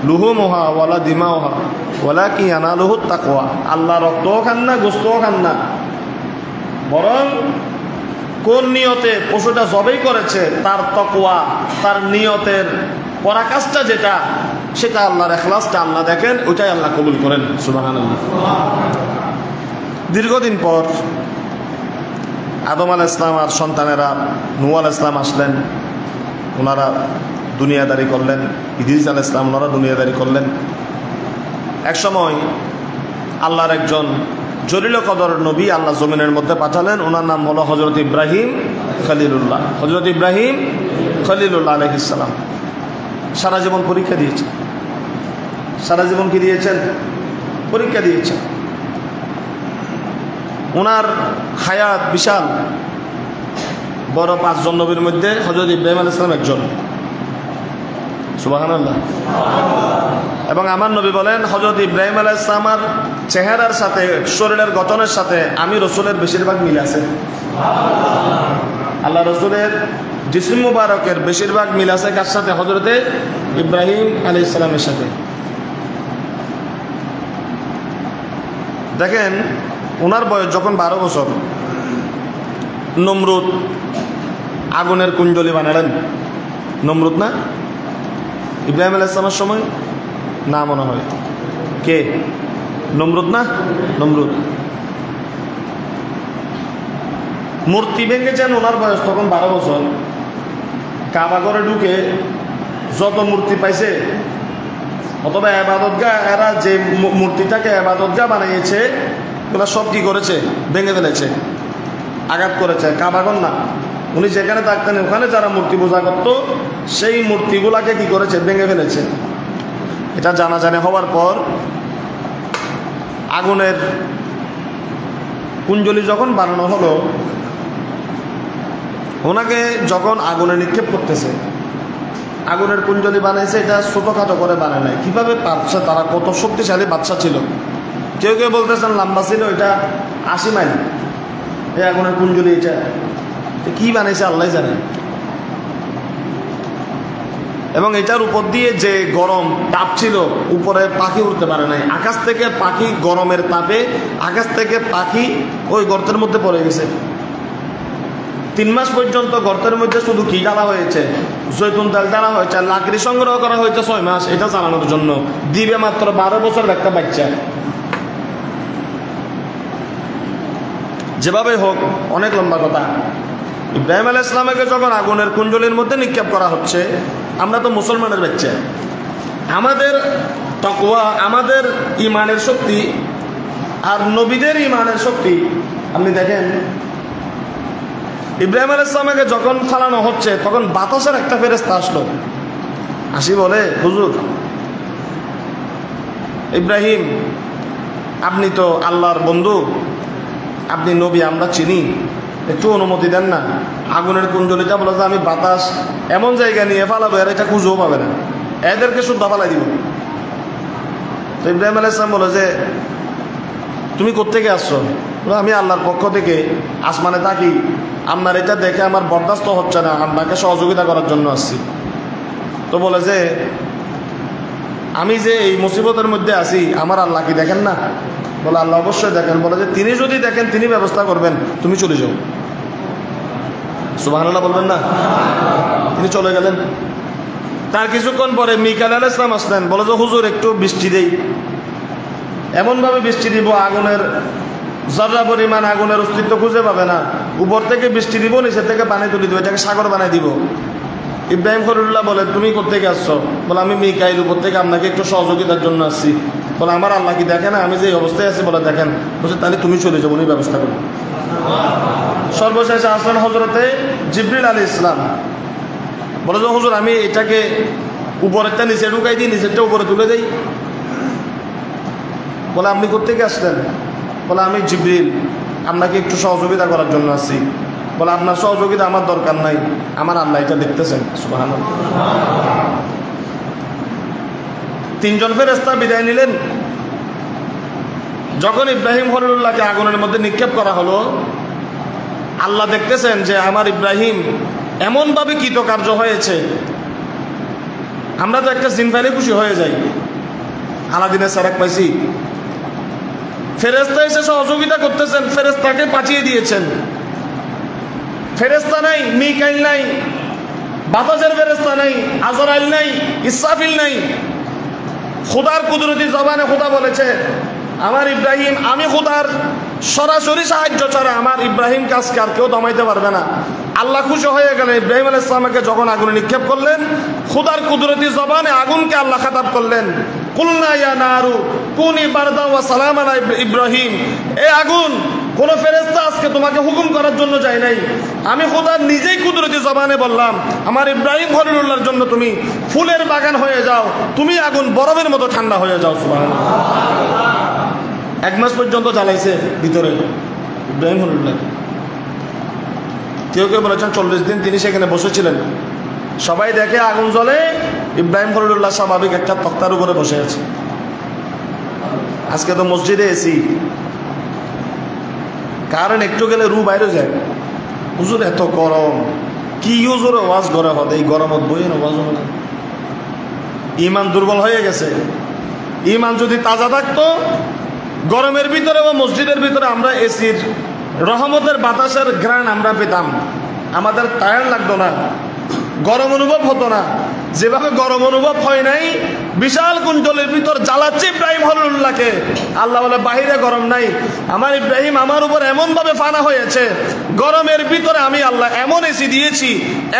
লুহুমুহা ওয়ালা দিমাউহা ওয়ালাকিন ইয়ানালুহুত তাকওয়া। আল্লাহ রক্তও খান না, গোস্তও খান না, বরং কোন নিয়তে পশুটা জবাই করেছে তার তাকওয়া, তার নিয়তের পরাকাশটা যেটা, সেটা আল্লাহর ইখলাসটা আল্লাহ দেখেন, ওইটাই আল্লাহ কবুল করেন। সুবহানাল্লাহ। দীর্ঘদিন পর আদম আলাইহিস সালাম আর সন্তানেরা নূহ আলাইহিস সালাম আসলেন, ওনারা দুনিয়াদারি করলেন। ইদ্রিস আলাইহিস সালাম, ওনারা দুনিয়াদারি করলেন। এক সময় আল্লাহর একজন জলিল কদর নবী আল্লাহ জমিনের মধ্যে পাঠালেন, ওনার নাম হলো হযরত ইব্রাহিম খলিলুল্লাহ। হযরত ইব্রাহিম খলিলুল্লাহ আলাইহিস সালাম সারা জীবন পরীক্ষা দিয়েছেন। সারা জীবন কি দিয়েছেন? পরীক্ষা দিয়েছেন। ওনার হায়াত বিশাল বড় 5 জন নবীর মধ্যে হযরত ইব্রাহিম আলাইহিস সালাম একজন। সুবহানাল্লাহ। এবং আমার নবী বলেন হযরত ইব্রাহিম আলাইহিস সালামের চেহারার সাথে শরীরের গঠনের সাথে আমি রাসূলের বেশিরভাগ মিল আছে। আল্লাহ রাসূলের জিসম মুবারকের বেশিরভাগ মিল আছে কার সাথে? হযরত ইব্রাহিম আলাইহিস সালামের সাথে। দেখেন ওনার বয়স যখন 12 বছর, নমরুদ আগুনের কুণ্ডলী বানালেন। নমরুদ না? ইব্রাহিম আলাইহিস সালামের সময় না মনে হয়। কে? নমরুদ না? নমরুদ মূর্তি ভেঙেছেন ওনার বয়স তখন 12 বছর। কাবা ঘরে ঢুকে যত মূর্তি পাইছে অথবা ইবাদতগাহ, এরা যে মূর্তিটাকে ইবাদতগাহ বানিয়েছে ওগুলো সব কি করেছে? ভেঙে ফেলেছে, আঘাত করেছে। কাবা ঘর না, উনি যেখানে থাকতেন ওখানে যারা মূর্তি পূজা করতো সেই মূর্তিগুলাকে কি করেছে? ভেঙে ফেলেছে। এটা জানাজানি হওয়ার পর আগুনের কুণ্ডলী যখন বানানো হলো, ওনাকে যখন আগুনে নিক্ষেপ করতেছে, আগুনের কুণ্ডলী বানাইছে, এটা ছোটোখাটো করে বানায় নাই। কীভাবে পারছে তারা? কত শক্তিশালী বাদশা ছিল। কেউ কেউ বলতেছেন লম্বা ছিল, এটা 80 মাইল এই আগুনের কুণ্ডলী। এটা কি বানাইছে আল্লাহ জানে। এবং এটার উপর দিয়ে যে গরম তাপ ছিল, উপরে পাখি উঠতে পারে নাই। আকাশ থেকে পাখি গরমের তাপে আকাশ থেকে পাখি ওই গর্তের মধ্যে পড়ে গেছে। 3 মাস পর্যন্ত গর্তের মধ্যে শুধু কি ঢালা হয়েছে? জৈতুন তেল ঢালা হয়েছে। লাকড়ি সংগ্রহ করা হয়েছে 6 মাস এটা চালানোর জন্য। দিবে মাত্র 12 বছর একটা বাচ্চা। যেভাবে হোক, অনেক লম্বা কথা। ইব্রাহিম আলাইহিস সালামকে যখন আগুনের কুণ্ডলীর মধ্যে নিক্ষেপ করা হচ্ছে, আমরা তো মুসলমানের বাচ্চা, আমাদের তাকওয়া, আমাদের ইমানের শক্তি আর নবীদের ইমানের শক্তি আপনি দেখেন। ইব্রাহিম আলাইহিস সালামকে যখন ফালানো হচ্ছে তখন বাতাসের একটা ফেরেশতা আসলো, আসি বলে হুজুর ইব্রাহিম, আপনি তো আল্লাহর বন্ধু, আপনি নবী, আমরা চিনি, একটু অনুমতি দেন না। আগুনের কুণ্ডলীটা বলে যে আমি বাতাস এমন জায়গায় নিয়ে ফালাবো এর এটা খুঁজেও পাবে না, এদেরকে শুদ্ধ ফালাই দিব। তো ইব্রাহিম আলাইহিস সালাম বলে যে তুমি কোত্থেকে আসছো? আমি আল্লাহর পক্ষ থেকে আসমানে থাকি, আপনার এটা দেখে আমার বরদাস্ত হচ্ছে না, আপনাকে সহযোগিতা করার জন্য আসছি। তো বলে যে আমি যে এই মুসিবতের মধ্যে আছি আমার আল্লাহ কি দেখেন না? বলে আল্লাহ অবশ্যই দেখেন। বলে যে তিনি যদি দেখেন তিনি ব্যবস্থা করবেন, তুমি চলে যাও। সুবহানাল্লাহ বলবেন না? তিনি চলে গেলেন। তার কিছুক্ষণ পরে মিকাইল আলাইহিস সালাম আসলেন, বলে যে হুজুর একটু বৃষ্টি দেই। এমনভাবে বৃষ্টি দিব আগুনের জর্রা পরিমাণ আগুনের অস্তিত্ব খুঁজে পাবে না। উপর থেকে বৃষ্টি দিব, নিচে থেকে পানি তুলে দিব, এটাকে সাগর বানাই দিব। ইব্রাহিম খলিলুল্লাহ বলে তুমি কোত্থেকে আসছো? বলে আমি মিকাইল, উপর থেকে আপনাকে একটু সহযোগিতার জন্য আসছি। বলে আমার আল্লাহ কি দেখে না আমি যে অবস্থায় আছি? বলে দেখেন। বলছে তাহলে তুমি চলে যাবো, উনি ব্যবস্থা করুন। সর্বশেষে আসলেন হযরতে জিবরিল আলাইহিস সালাম। বলে যে হুজুর আমি এটাকে উপরেরটা নিচে ঢুকাই দিই, নিচেরটা উপরে তুলে দেই। বলে আপনি কোত্থেকে আসলেন? বলে আমি জিবরিল, আপনাকে একটু সহযোগিতা করার জন্য আসছি। বলে আপনার সহযোগিতা আমার দরকার নাই, আমার আল্লাহ এটা দেখতেছেন। সুবহানাল্লাহ। 3 জন ফেরেশতা বিদায় নিলেন। যখন ইব্রাহিম খলিলুল্লাহকে আগুনের মধ্যে নিক্ষেপ করা হলো, আল্লাহ দেখতেছেন যে আমার ইব্রাহিম এমনভাবে কৃতকার্য হয়েছে। আমরা তো একটা জিন পাইলে খুশি হয়ে যাই, আলাদিনের সারাক পাইছি। ফেরেশতা এসে সহযোগিতা করতেছেন, ফেরেশতাকে পাঠিয়ে দিয়েছেন। ফেরেশতা নাই, মিকাইল নাই, বাতাসের ফেরেশতা নাই, আজরাইল নাই, ইসরাফিল নাই। খোদার কুদরতি জবানে খোদা বলেছে আমার ইব্রাহিম, আমি খোদার সরাসরি সাহায্য ছাড়া আমার ইব্রাহিম কাজকে আর কেউ দমাইতে পারবে না। আল্লাহ খুশি হয়ে গেলেন। ইব্রাহিম আলাইহিস সালামকে যখন আগুনে নিক্ষেপ করলেন, খোদার কুদরতি জবানে আগুনকে আল্লাহ খেতাব করলেন, কুলনা ইয়া নারু কুনি বারদান ওয়া সালামান আলা ইব্রাহিম। এ আগুন কোন ফেরেশতা আজকে তোমাকে হুকুম করার জন্য যায় নাই। আমি খোদা নিজেই কুদরতি জবানে বললাম, আমার ইব্রাহিম খলিলুল্লাহর জন্য তুমি ফুলের বাগান হয়ে যাও, তুমি আগুন বরফের মতো ঠান্ডা হয়ে যাও। সুবহানাল্লাহ। 1 মাস পর্যন্ত জ্বালাইছে ভিতরে ইব্রাহিম খলিলুল্লাহ। কেউ কেউ বলেছেন 40 দিন তিনি সেখানে বসেছিলেন। সবাই দেখে আগুন জ্বলে, ইব্রাহিম খলিলুল্লাহ স্বাভাবিক একটা তক্তার উপরে বসে আছে। আজকে তো মসজিদে এসি, কারণ একটু গেলে রু বাইরে যায়। হুজুর এত গরম, কি হুজুর ওয়াজ করে হবে এই গরমত বইয়ের ওয়াজ হবে। ইমান দুর্বল হয়ে গেছে। ইমান যদি তাজা থাকতো, গরমের ভিতরে বা মসজিদের ভিতরে আমরা এসির রহমতের বাতাসের ঘ্রাণ আমরা পেতাম, আমাদের টায়ার লাগতো না, গরম অনুভব হতো না। যেভাবে গরম অনুভব হয় নাই, বিশাল কুঞ্জলের ভিতর জ্বালাচ্ছে ইব্রাহিম খলিলুল্লাহকে। আল্লাহ বলে বাহিরে গরম নাই, আমার ইব্রাহিম আমার উপর এমন ভাবে ফানা হয়েছে, গরমের ভিতরে আমি আল্লাহ এমন এসি দিয়েছি,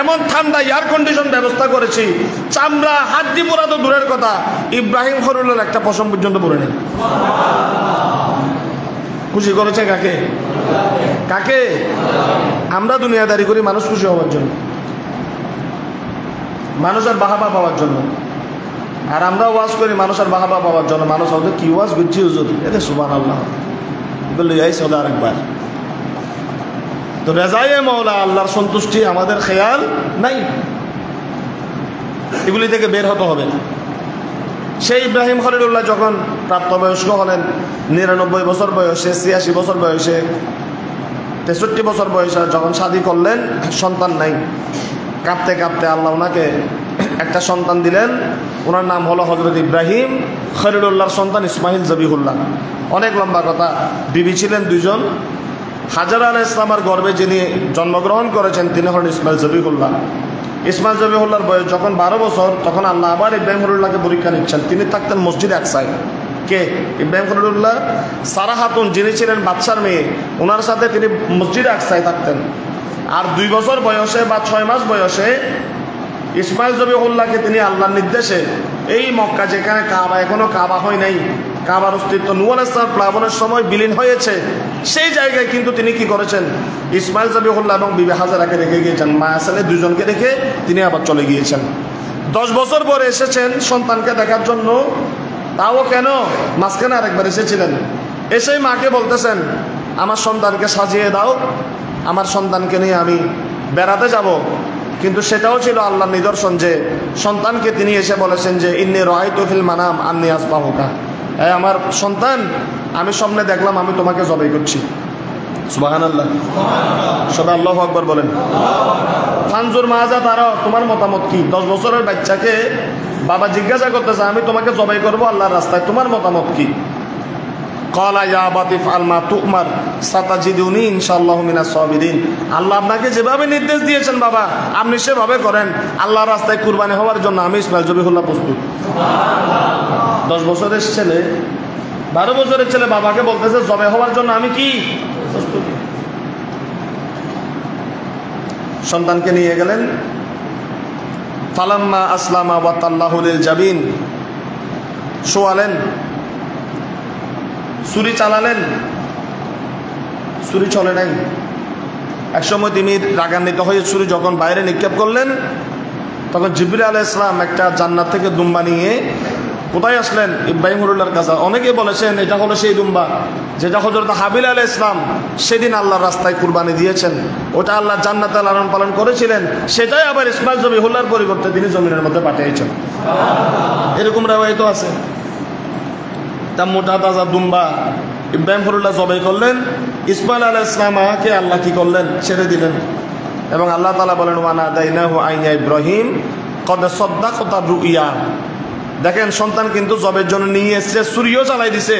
এমন ঠান্ডা এয়ার কন্ডিশন ব্যবস্থা করেছি, চামড়া হাড্ডি পোড়া তো দূরের কথা, ইব্রাহিম খলিলুল্লাহ একটা পশম পর্যন্ত পড়ে নেই। খুশি করেছে কাকে? কাকে? আমরা দুনিয়াদারি করি মানুষ খুশি হওয়ার জন্য, মানুষের বাহাবা পাওয়ার জন্য। আর আমরা ওয়াজ করি মানুষের বাহাবা পাওয়ার জন্য। মানুষ হয়তো কি ওয়াজ বুঝছি হুজুর, এটা সুবহানাল্লাহ বললে এই সদা আরেকবার। তো রেজায়ে মওলা, আল্লাহর সন্তুষ্টি আমাদের খেয়াল নাই, এগুলি থেকে বের হতে হবে। সেই ইব্রাহিম খলিলুল্লাহ যখন প্রাপ্তবয়স্ক হলেন, 99 বছর বয়সে, 86 বছর বয়সে, 63 বছর বয়সে যখন শাদী করলেন, সন্তান নাই। কাঁদতে কাঁদতে আল্লাহ ওনাকে একটা সন্তান দিলেন। ওনার নাম হলো হজরত ইব্রাহিম খলিলুল্লাহর সন্তান ইসমাইল জবিহুল্লাহ। অনেক লম্বা কথা। বিবি ছিলেন 2 জন। হাজারা আলাইহিস সালামের গর্ভে যিনি জন্মগ্রহণ করেছেন তিনি হলেন ইসমাইল জবিহুল্লাহ। ইসমাইল জবিহুল্লাহর বয়স যখন 12 বছর, তখন আল্লাহ আবার ইব্রাহিম খলিলুল্লাহকে পরীক্ষা নিচ্ছেন। তিনি থাকতেন মসজিদ আকসায়। কে? ইব্রাহিম খলিলুল্লাহ। সারা খাতুন যিনি ছিলেন বাদশার মেয়ে, ওনার সাথে তিনি মসজিদ আকসায় থাকতেন। আর 2 বছর বয়সে বা 6 মাস বয়সে ইসমাইল জবিহুল্লাহকে তিনি আল্লাহর নির্দেশে এই মক্কা, যেখানে কাবা এখনো কাবা হয় নাই, কাবার অস্তিত্ব নূহ আলাইহিস সালাম প্লাবনের সময় বিলীন হয়েছে, সেই জায়গায় কিন্তু তিনি কি করেছেন, ইসমাইল জবিহুল্লাহ এবং বিবি হাজারাকে রেখে গিয়েছেন। মায়া ছেলে 2 জনকে রেখে তিনি আবার চলে গিয়েছেন। 10 বছর পরে এসেছেন সন্তানকে দেখার জন্য। তাও কেন, মাঝখানে আরেকবার এসেছিলেন। এসেই মাকে বলতেছেন, আমার সন্তানকে সাজিয়ে দাও, আমার সন্তানকে নিয়ে আমি বেড়াতে যাব। কিন্তু সেটাও ছিল আল্লাহর নিদর্শন যে সন্তানকে তিনি এসে বলেছেন যে ইন্নী রাআইতু ফিল মানাম আন্নী আসবাহুকা, আমার সন্তান, আমি স্বপ্নে দেখলাম আমি তোমাকে জবাই করছি। সুবহানাল্লাহ। সবাই আল্লাহু আকবার বলেন। ফানজুর মাযা তারা, তোমার মতামত কি? 10 বছরের বাচ্চাকে বাবা জিজ্ঞাসা করতেছে, আমি তোমাকে জবাই করব আল্লাহর রাস্তায়, তোমার মতামত কি? ক্বালা ইয়া আবাতি ফাআল মা তু'মার সাতাজিদুনি ইনশাআল্লাহু মিনাস সাবিরিন। আল্লাহ আপনাকে যেভাবে নির্দেশ দিয়েছেন বাবা, আপনি সেভাবে করেন। আল্লাহর রাস্তায় কুরবানি হওয়ার জন্য আমি ইসমাইল জবিহুল্লাহ প্রস্তুত। 10 বছরের ছেলে, 12 বছরের ছেলে বাবাকে বলতেছে জবাই হওয়ার জন্য আমি কি প্রস্তুত। সন্তানকে নিয়ে গেলেন। ফালাম্মা আসলামা ওয়া তাল্লাহু লিল জাবিন, শোয়ালেন, ছুরি চালালেন, ছুরি চলে নাই। একসময় তিনি রাগান্বিত হয়ে ছুরি যখন বাইরে নিক্ষেপ করলেন, তখন জিবরিল আলাইহিস সালাম একটা জান্নাত থেকে দুম্বা নিয়ে কোথায় আসলেন? ইব্রাহিম খলিলুল্লাহর কাছে। অনেকে বলেছেন এটা হলো সেই দুম্বা যেটা হযরত হাবিল আলাইহিস সালাম সেদিন আল্লাহর রাস্তায় কুরবানি দিয়েছেন। ওটা আল্লাহ জান্নাতে লালন পালন করেছিলেন, সেটাই আবার ইসমাইল জবিহুল্লাহর পরিবর্তে তিনি জমিনের মধ্যে পাঠিয়েছেন। এরকম রাওয়ায়াত আছে। তা মোটা তাজা দুম্বা ইব্রাহিম খলিলুল্লাহ জবাই করলেন। ইসমাইল আলাইহিস সালামকে আল্লাহ কি করলেন? ছেড়ে দিলেন। এবং আল্লাহ তাআলা বলেন ওয়া নাদাইনাহু আইয়া ইব্রাহিম কদ সাদ্দাকতা রুইয়া। দেখেন সন্তান কিন্তু জবের জন্য নিয়ে এসেছে, ছুরিও চালাই দিছে।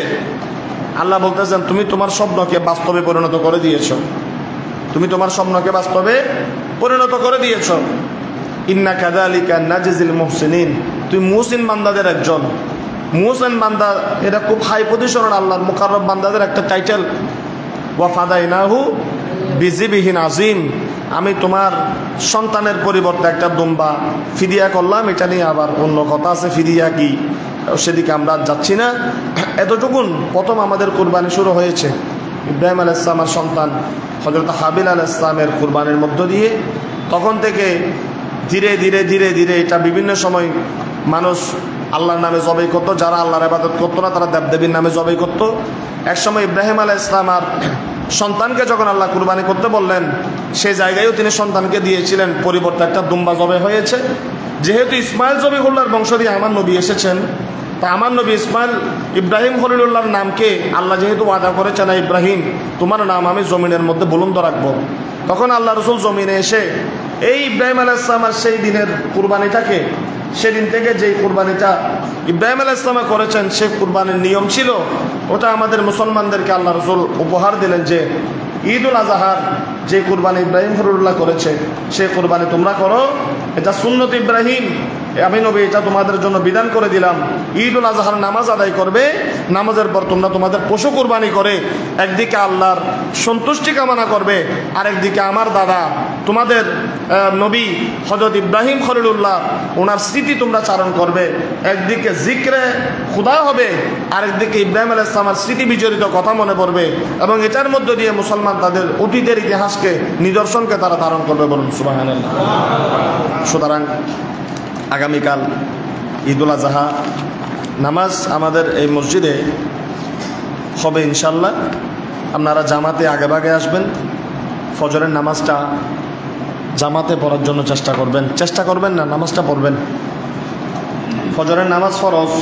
আল্লাহ বলতেছেন তুমি তোমার স্বপ্নকে বাস্তবে পরিণত করে দিয়েছো, তুমি তোমার স্বপ্নকে বাস্তবে পরিণত করে দিয়েছো। ইন্না কাযালিকা নাজিজিল মুহসিনিন, তুই মুহসিন বান্দাদের একজন। মুহসিন বান্দা এটা খুব হাই পজিশনের আল্লাহর মুকাররব বান্দাদের একটা টাইটেল। ওয়া ফাদাইনাহু বিযিবিহিন আযীম, আমি তোমার সন্তানের পরিবর্তে একটা দুম্বা ফিদিয়া করলাম। এটা নিয়ে আবার অন্য কথা আছে, ফিদিয়া কি সেদিকে আমরা যাচ্ছি না। এতটুকুন প্রথম আমাদের কুরবানি শুরু হয়েছে। ইব্রাহিম আলাইহিস সালামের সন্তান হযরত হাবিল আলাইহিস সালামের কুরবানির মধ্য দিয়ে তখন থেকে ধীরে ধীরে ধীরে ধীরে এটা বিভিন্ন সময় মানুষ আল্লাহর নামে জবাই করতো, যারা আল্লাহর ইবাদত করতো না তারা দেবদেবীর নামে জবাই করতো। একসময় ইব্রাহিম আলাইহিস সালাম আর সন্তানকে যখন আল্লাহ কুরবানি করতে বললেন, সেই জায়গায়ও তিনি সন্তানকে দিয়েছিলেন, পরিবর্তে একটা দুম্বা জবাই হয়েছে। যেহেতু ইসমাইল জবিহুল্লাহর বংশ দিয়ে আমার নবী এসেছেন, তা আমার নবী ইসমাইল ইব্রাহিম খলিলুল্লাহর নামকে আল্লাহ যেহেতু ওয়াদা করেছেন, ইব্রাহিম তোমার নাম আমি জমিনের মধ্যে বুলন্দ রাখবো, তখন আল্লাহ রসুল জমিনে এসে এই ইব্রাহিম আলাইহিস সালামের সেই দিনের কুরবানিটাকে, সেদিন থেকে যেই কুরবানিটা ইব্রাহিম আলাইহিস সালাম করেছেন সে কুরবানির নিয়ম ছিল, ওটা আমাদের মুসলমানদেরকে আল্লাহ রসুল উপহার দিলেন যে ঈদুল আজহার যে কুরবানি ইব্রাহিম খলিলুল্লাহ করেছে সে কুরবানি তোমরা করো, এটা সুন্নত ইব্রাহিম, আমি নবী এটা তোমাদের জন্য বিধান করে দিলাম। ঈদুল আজহার নামাজ আদায় করবে, নামাজের পর তোমরা তোমাদের পশু কুরবানি করে একদিকে আল্লাহর সন্তুষ্টি কামনা করবে, আরেকদিকে আমার দাদা তোমাদের নবী হযরত ইব্রাহিম খলিলুল্লাহ ওনার স্মৃতি তোমরা চারণ করবে, একদিকে জিক্রে খুদা হবে, আরেকদিকে ইব্রাহিম আলাইহিস সালামের স্মৃতি বিজড়িত কথা মনে পড়বে, এবং এটার মধ্য দিয়ে মুসলমান তাদের অতীতের ইতিহাসকে, নিদর্শনকে তারা ধারণ করবে। বলুন সুবহানাল্লাহ। সুতরাং আগামীকাল ঈদুল আজহা নামাজ আমাদের এই মসজিদে হবে ইনশাল্লাহ। আপনারা জামাতে আগেভাগে আসবেন, ফজরের নামাজটা জামাতে পড়ার জন্য চেষ্টা করবেন না, নামাজটা পড়বেন। ফজরের নামাজ ফরজ,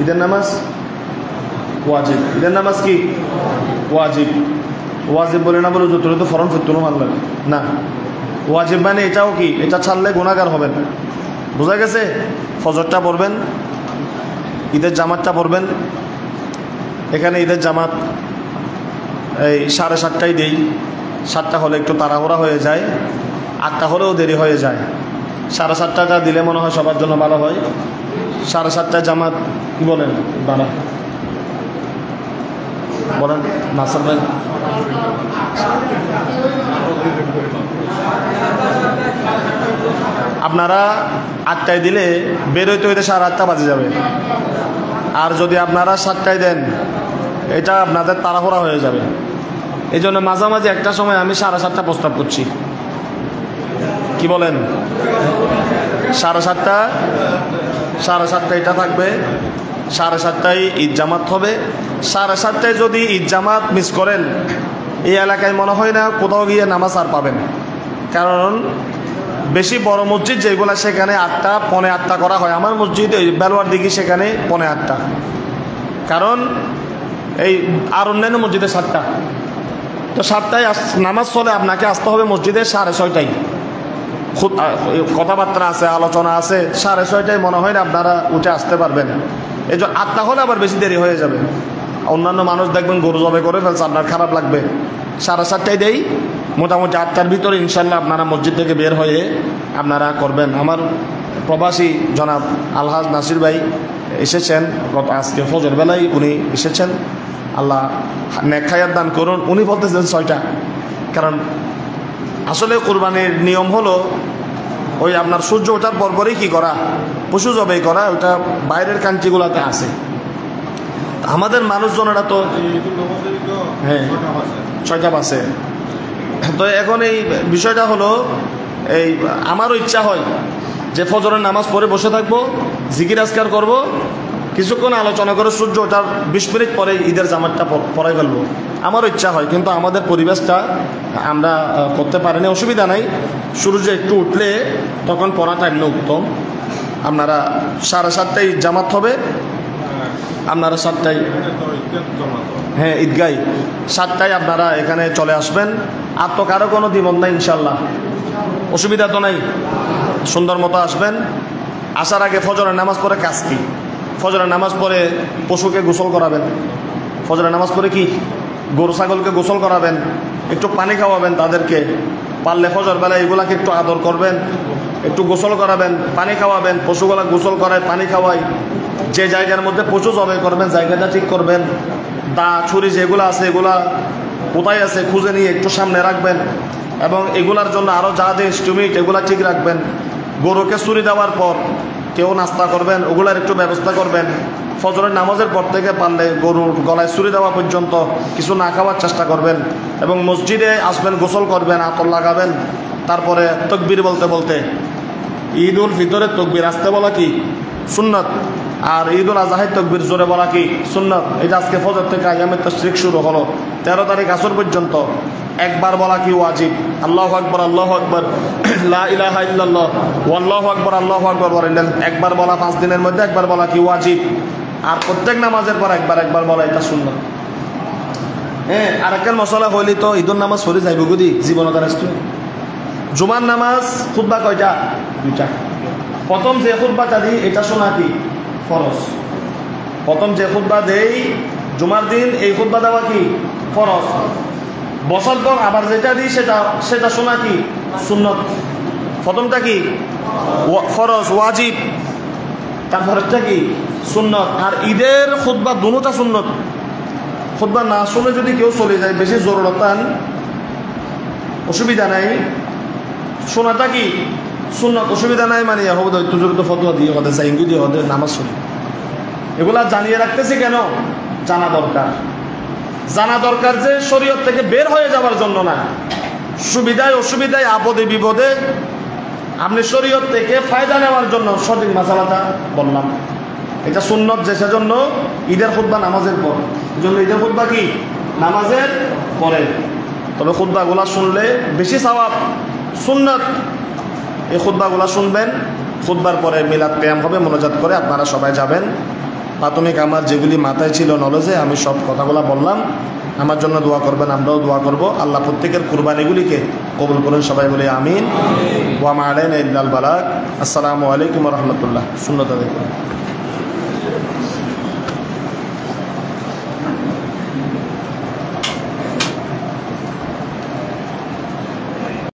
ঈদের নামাজ ওয়াজিব। ঈদের নামাজ কি ওয়াজিব? ওয়াজিব বলে না বলে যত তো ফরন ফিরতুন মানলেন না, ওয়াজিব মানে এটাও কি, এটা ছাড়লে গুনাহগার হবেন। বোঝা গেছে? ফজরটা পড়বেন, ঈদের জামাতটা পড়বেন। এখানে ঈদের জামাত এই 7:30টায় দেই, 7টা হলে একটু তাড়াহুড়া হয়ে যায়, 8টা হলেও দেরি হয়ে যায়। 7:30টা দিলে মনে হয় সবার জন্য ভালো হয়। 7:30টায় জামাত কি বলেন বানা বলেন নাসার ভাই? আপনারা 8টায় দিলে বের হইতে হইতে 8:30 বাজে যাবে, আর যদি আপনারা 7টায় দেন এটা আপনাদের তাড়াহুড়া হয়ে যাবে। এই জন্য মাঝামাঝি একটা সময় আমি 7:30টা প্রস্তাব করছি, কি বলেন? 7:30 এটা থাকবে, 7:30টায় ঈদ জামাত হবে। 7:30টায় যদি ঈদ জামাত মিস করেন, এই এলাকায় মনে হয় না কোথাও গিয়ে নামাজ আর পাবেন, কারণ বেশি বড় মসজিদ যেগুলো সেখানে 8টা, 8:45 করা হয়। আমার মসজিদ ওই বেলোয়ার দিঘি, সেখানে 8:45, কারণ এই আর অন্যান্য মসজিদে 7টা। তো 7টায় নামাজ চলে, আপনাকে আসতে হবে মসজিদে 6:30টায়। খুব কথাবার্তা আছে, আলোচনা আছে, 6:30টায় মনে হয় না আপনারা উঠে আসতে পারবেন। এই যে 8টা হলে আবার বেশি দেরি হয়ে যাবে। অন্যান্য মানুষ দেখবেন গরু জবাই করে ফেলছে, আপনার খারাপ লাগবে। 7:30টায় দেই, মোটামুটি 8টার ভিতরে ইনশাল্লাহ আপনারা মসজিদ থেকে বের হয়ে আপনারা করবেন। আমার প্রবাসী জনাব আলহাজ নাসির ভাই এসেছেন আজকে ফজর বেলায়, উনি এসেছেন, আল্লাহ নেক হায়াত দান করুন। উনি বলতেছেন 6টা, কারণ আসলে কোরবানির নিয়ম হলো ওই আপনার সূর্য ওঠার পরপরই কী করা, পশু জবাই করা, ওটা বাইরের কান্ট্রিগুলোতে আছে। আমাদের মানুষজনেরা তো হ্যাঁ 6টা বাজে। তো এখন এই বিষয়টা হলো, এই আমারও ইচ্ছা হয় যে ফজরের নামাজ পড়ে বসে থাকবো, জিকির আজকার করব, কিছুক্ষণ আলোচনা করে সূর্য ওঠার 20 মিনিট পরে ঈদের জামাতটা পরাই ফেলবো। আমারও ইচ্ছা হয়, কিন্তু আমাদের পরিবেশটা আমরা করতে পারিনি। অসুবিধা নাই, সূর্য একটু উঠলে তখন পড়াটা এমনি উত্তম। আপনারা 7:30টায় জামাত হবে, আপনারা 7টায় হ্যাঁ ঈদগাই 7টায় আপনারা এখানে চলে আসবেন। আর তো কারো কোনো দ্বিমত নাই ইনশাল্লাহ, অসুবিধা তো নাই, সুন্দর মতো আসবেন। আসার আগে ফজরের নামাজ পড়ে কাজ কি, ফজরের নামাজ পড়ে পশুকে গোসল করাবেন। ফজরের নামাজ পড়ে কি গরু ছাগলকে গোসল করাবেন, একটু পানি খাওয়াবেন তাদেরকে, পারলে ফজর বেলায় এগুলাকে একটু আদর করবেন, একটু গোসল করাবেন, পানি খাওয়াবেন। পশুগুলা গোসল করায়, পানি খাওয়ায়। যে জায়গার মধ্যে পশু জবাই করবেন জায়গাটা ঠিক করবেন। দা ছুরি যেগুলো আছে এগুলা কোথায় আছে খুঁজে নিয়ে একটু সামনে রাখবেন, এবং এগুলার জন্য আরও যা যে ইনস্ট্রুমেন্ট এগুলা ঠিক রাখবেন। গরুকে ছুরি দেওয়ার পর কেউ নাস্তা করবেন, ওগুলার একটু ব্যবস্থা করবেন। ফজরের নামাজের পর থেকে পারলে গরুর গলায় ছুরি দেওয়া পর্যন্ত কিছু না খাওয়ার চেষ্টা করবেন এবং মসজিদে আসবেন, গোসল করবেন, আতর লাগাবেন, তারপরে তকবীর বলতে বলতে ঈদ উল ফিতরের তকবীর আসতে বলা কি সুন্নত, আর ঈদ উল আজহার তকবীর জোরে বলা কি সুন্নত। এটা আজকে ফজর থেকে আইয়ামে তাশরিক শুরু হলো, 13 তারিখ আসর পর্যন্ত একবার বলা কি ওয়াজিব। আল্লাহু আকবার, আল্লাহু আকবার, লা ইলাহা ইল্লাল্লাহ, আল্লাহু আকবার, আল্লাহু আকবার বলেন একবার বলা, 5 দিনের মধ্যে একবার বলা কি ওয়াজিব। আর প্রত্যেক নামাজের পর একবার বলা এটা সুন্নত। হ্যাঁ, আরেকটা মশলা হইলি তো ঈদুর নামাজ পড়ে যাইব গুদি জীবনত আসতো। জুমার নামাজ খুতবা কয়টা? 2টা। প্রথম যে খুতবাটা দিই এটা শোনা কি ফরজ। প্রথম যে খুতবা দেই জুমার দিন, এই খুতবা দেওয়া কি ফরজ। বছর পর আবার যেটা দিই সেটা শোনা কি সুন্নত। প্রথমটা কি ফরজ ওয়াজিব, তারপরেরটা কি সুন্নত। আর ঈদের খুতবা দুটোটা সুন্নত। খুতবা না শুনে যদি কেউ চলে যায়, বেশি জরুরতান অসুবিধা নাই, শোনাটা কি সুন্নত, অসুবিধা নাই। মানে তুজুরত ফতোয়া দিয়ে হতে জাইঙ্গু দিয়ে হতে নামাজ শুনি, এগুলা জানিয়ে রাখতেছি কেন? জানা দরকার। জানা দরকার যে শরীয়ত থেকে বের হয়ে যাওয়ার জন্য না, সুবিধায় অসুবিধায় আপদে বিপদে আপনি শরীয়ত থেকে ফায়দা নেওয়ার জন্য সঠিক মাসালাটা বললাম। এটা সুন্নত যে সেজন্য ঈদের খুতবা নামাজের পর, জন্য ঈদের খুতবা কি নামাজের পরে। তবে খুতবাগুলা শুনলে বেশি সওয়াব সুন্নত। এই খুতবাগুলা শুনবেন, খুতবার পরে মিলাদ কিয়াম হবে, মোনাজাত করে আপনারা সবাই যাবেন। প্রাথমিক আমার যেগুলি মাথায় ছিল নলেজে আমি সব কথাগুলো বললাম। আমার জন্য দোয়া করবেন, আমরাও দোয়া করব। আল্লাহ প্রত্যেকের কুরবানিগুলিকে কবুল করেন, সবাই বলে আমিন। ওয়া মা আলাইনা ইল্লাল বালাগ। আসসালামু আলাইকুম ওয়া রাহমাতুল্লাহ। সুন্নত দেখুন।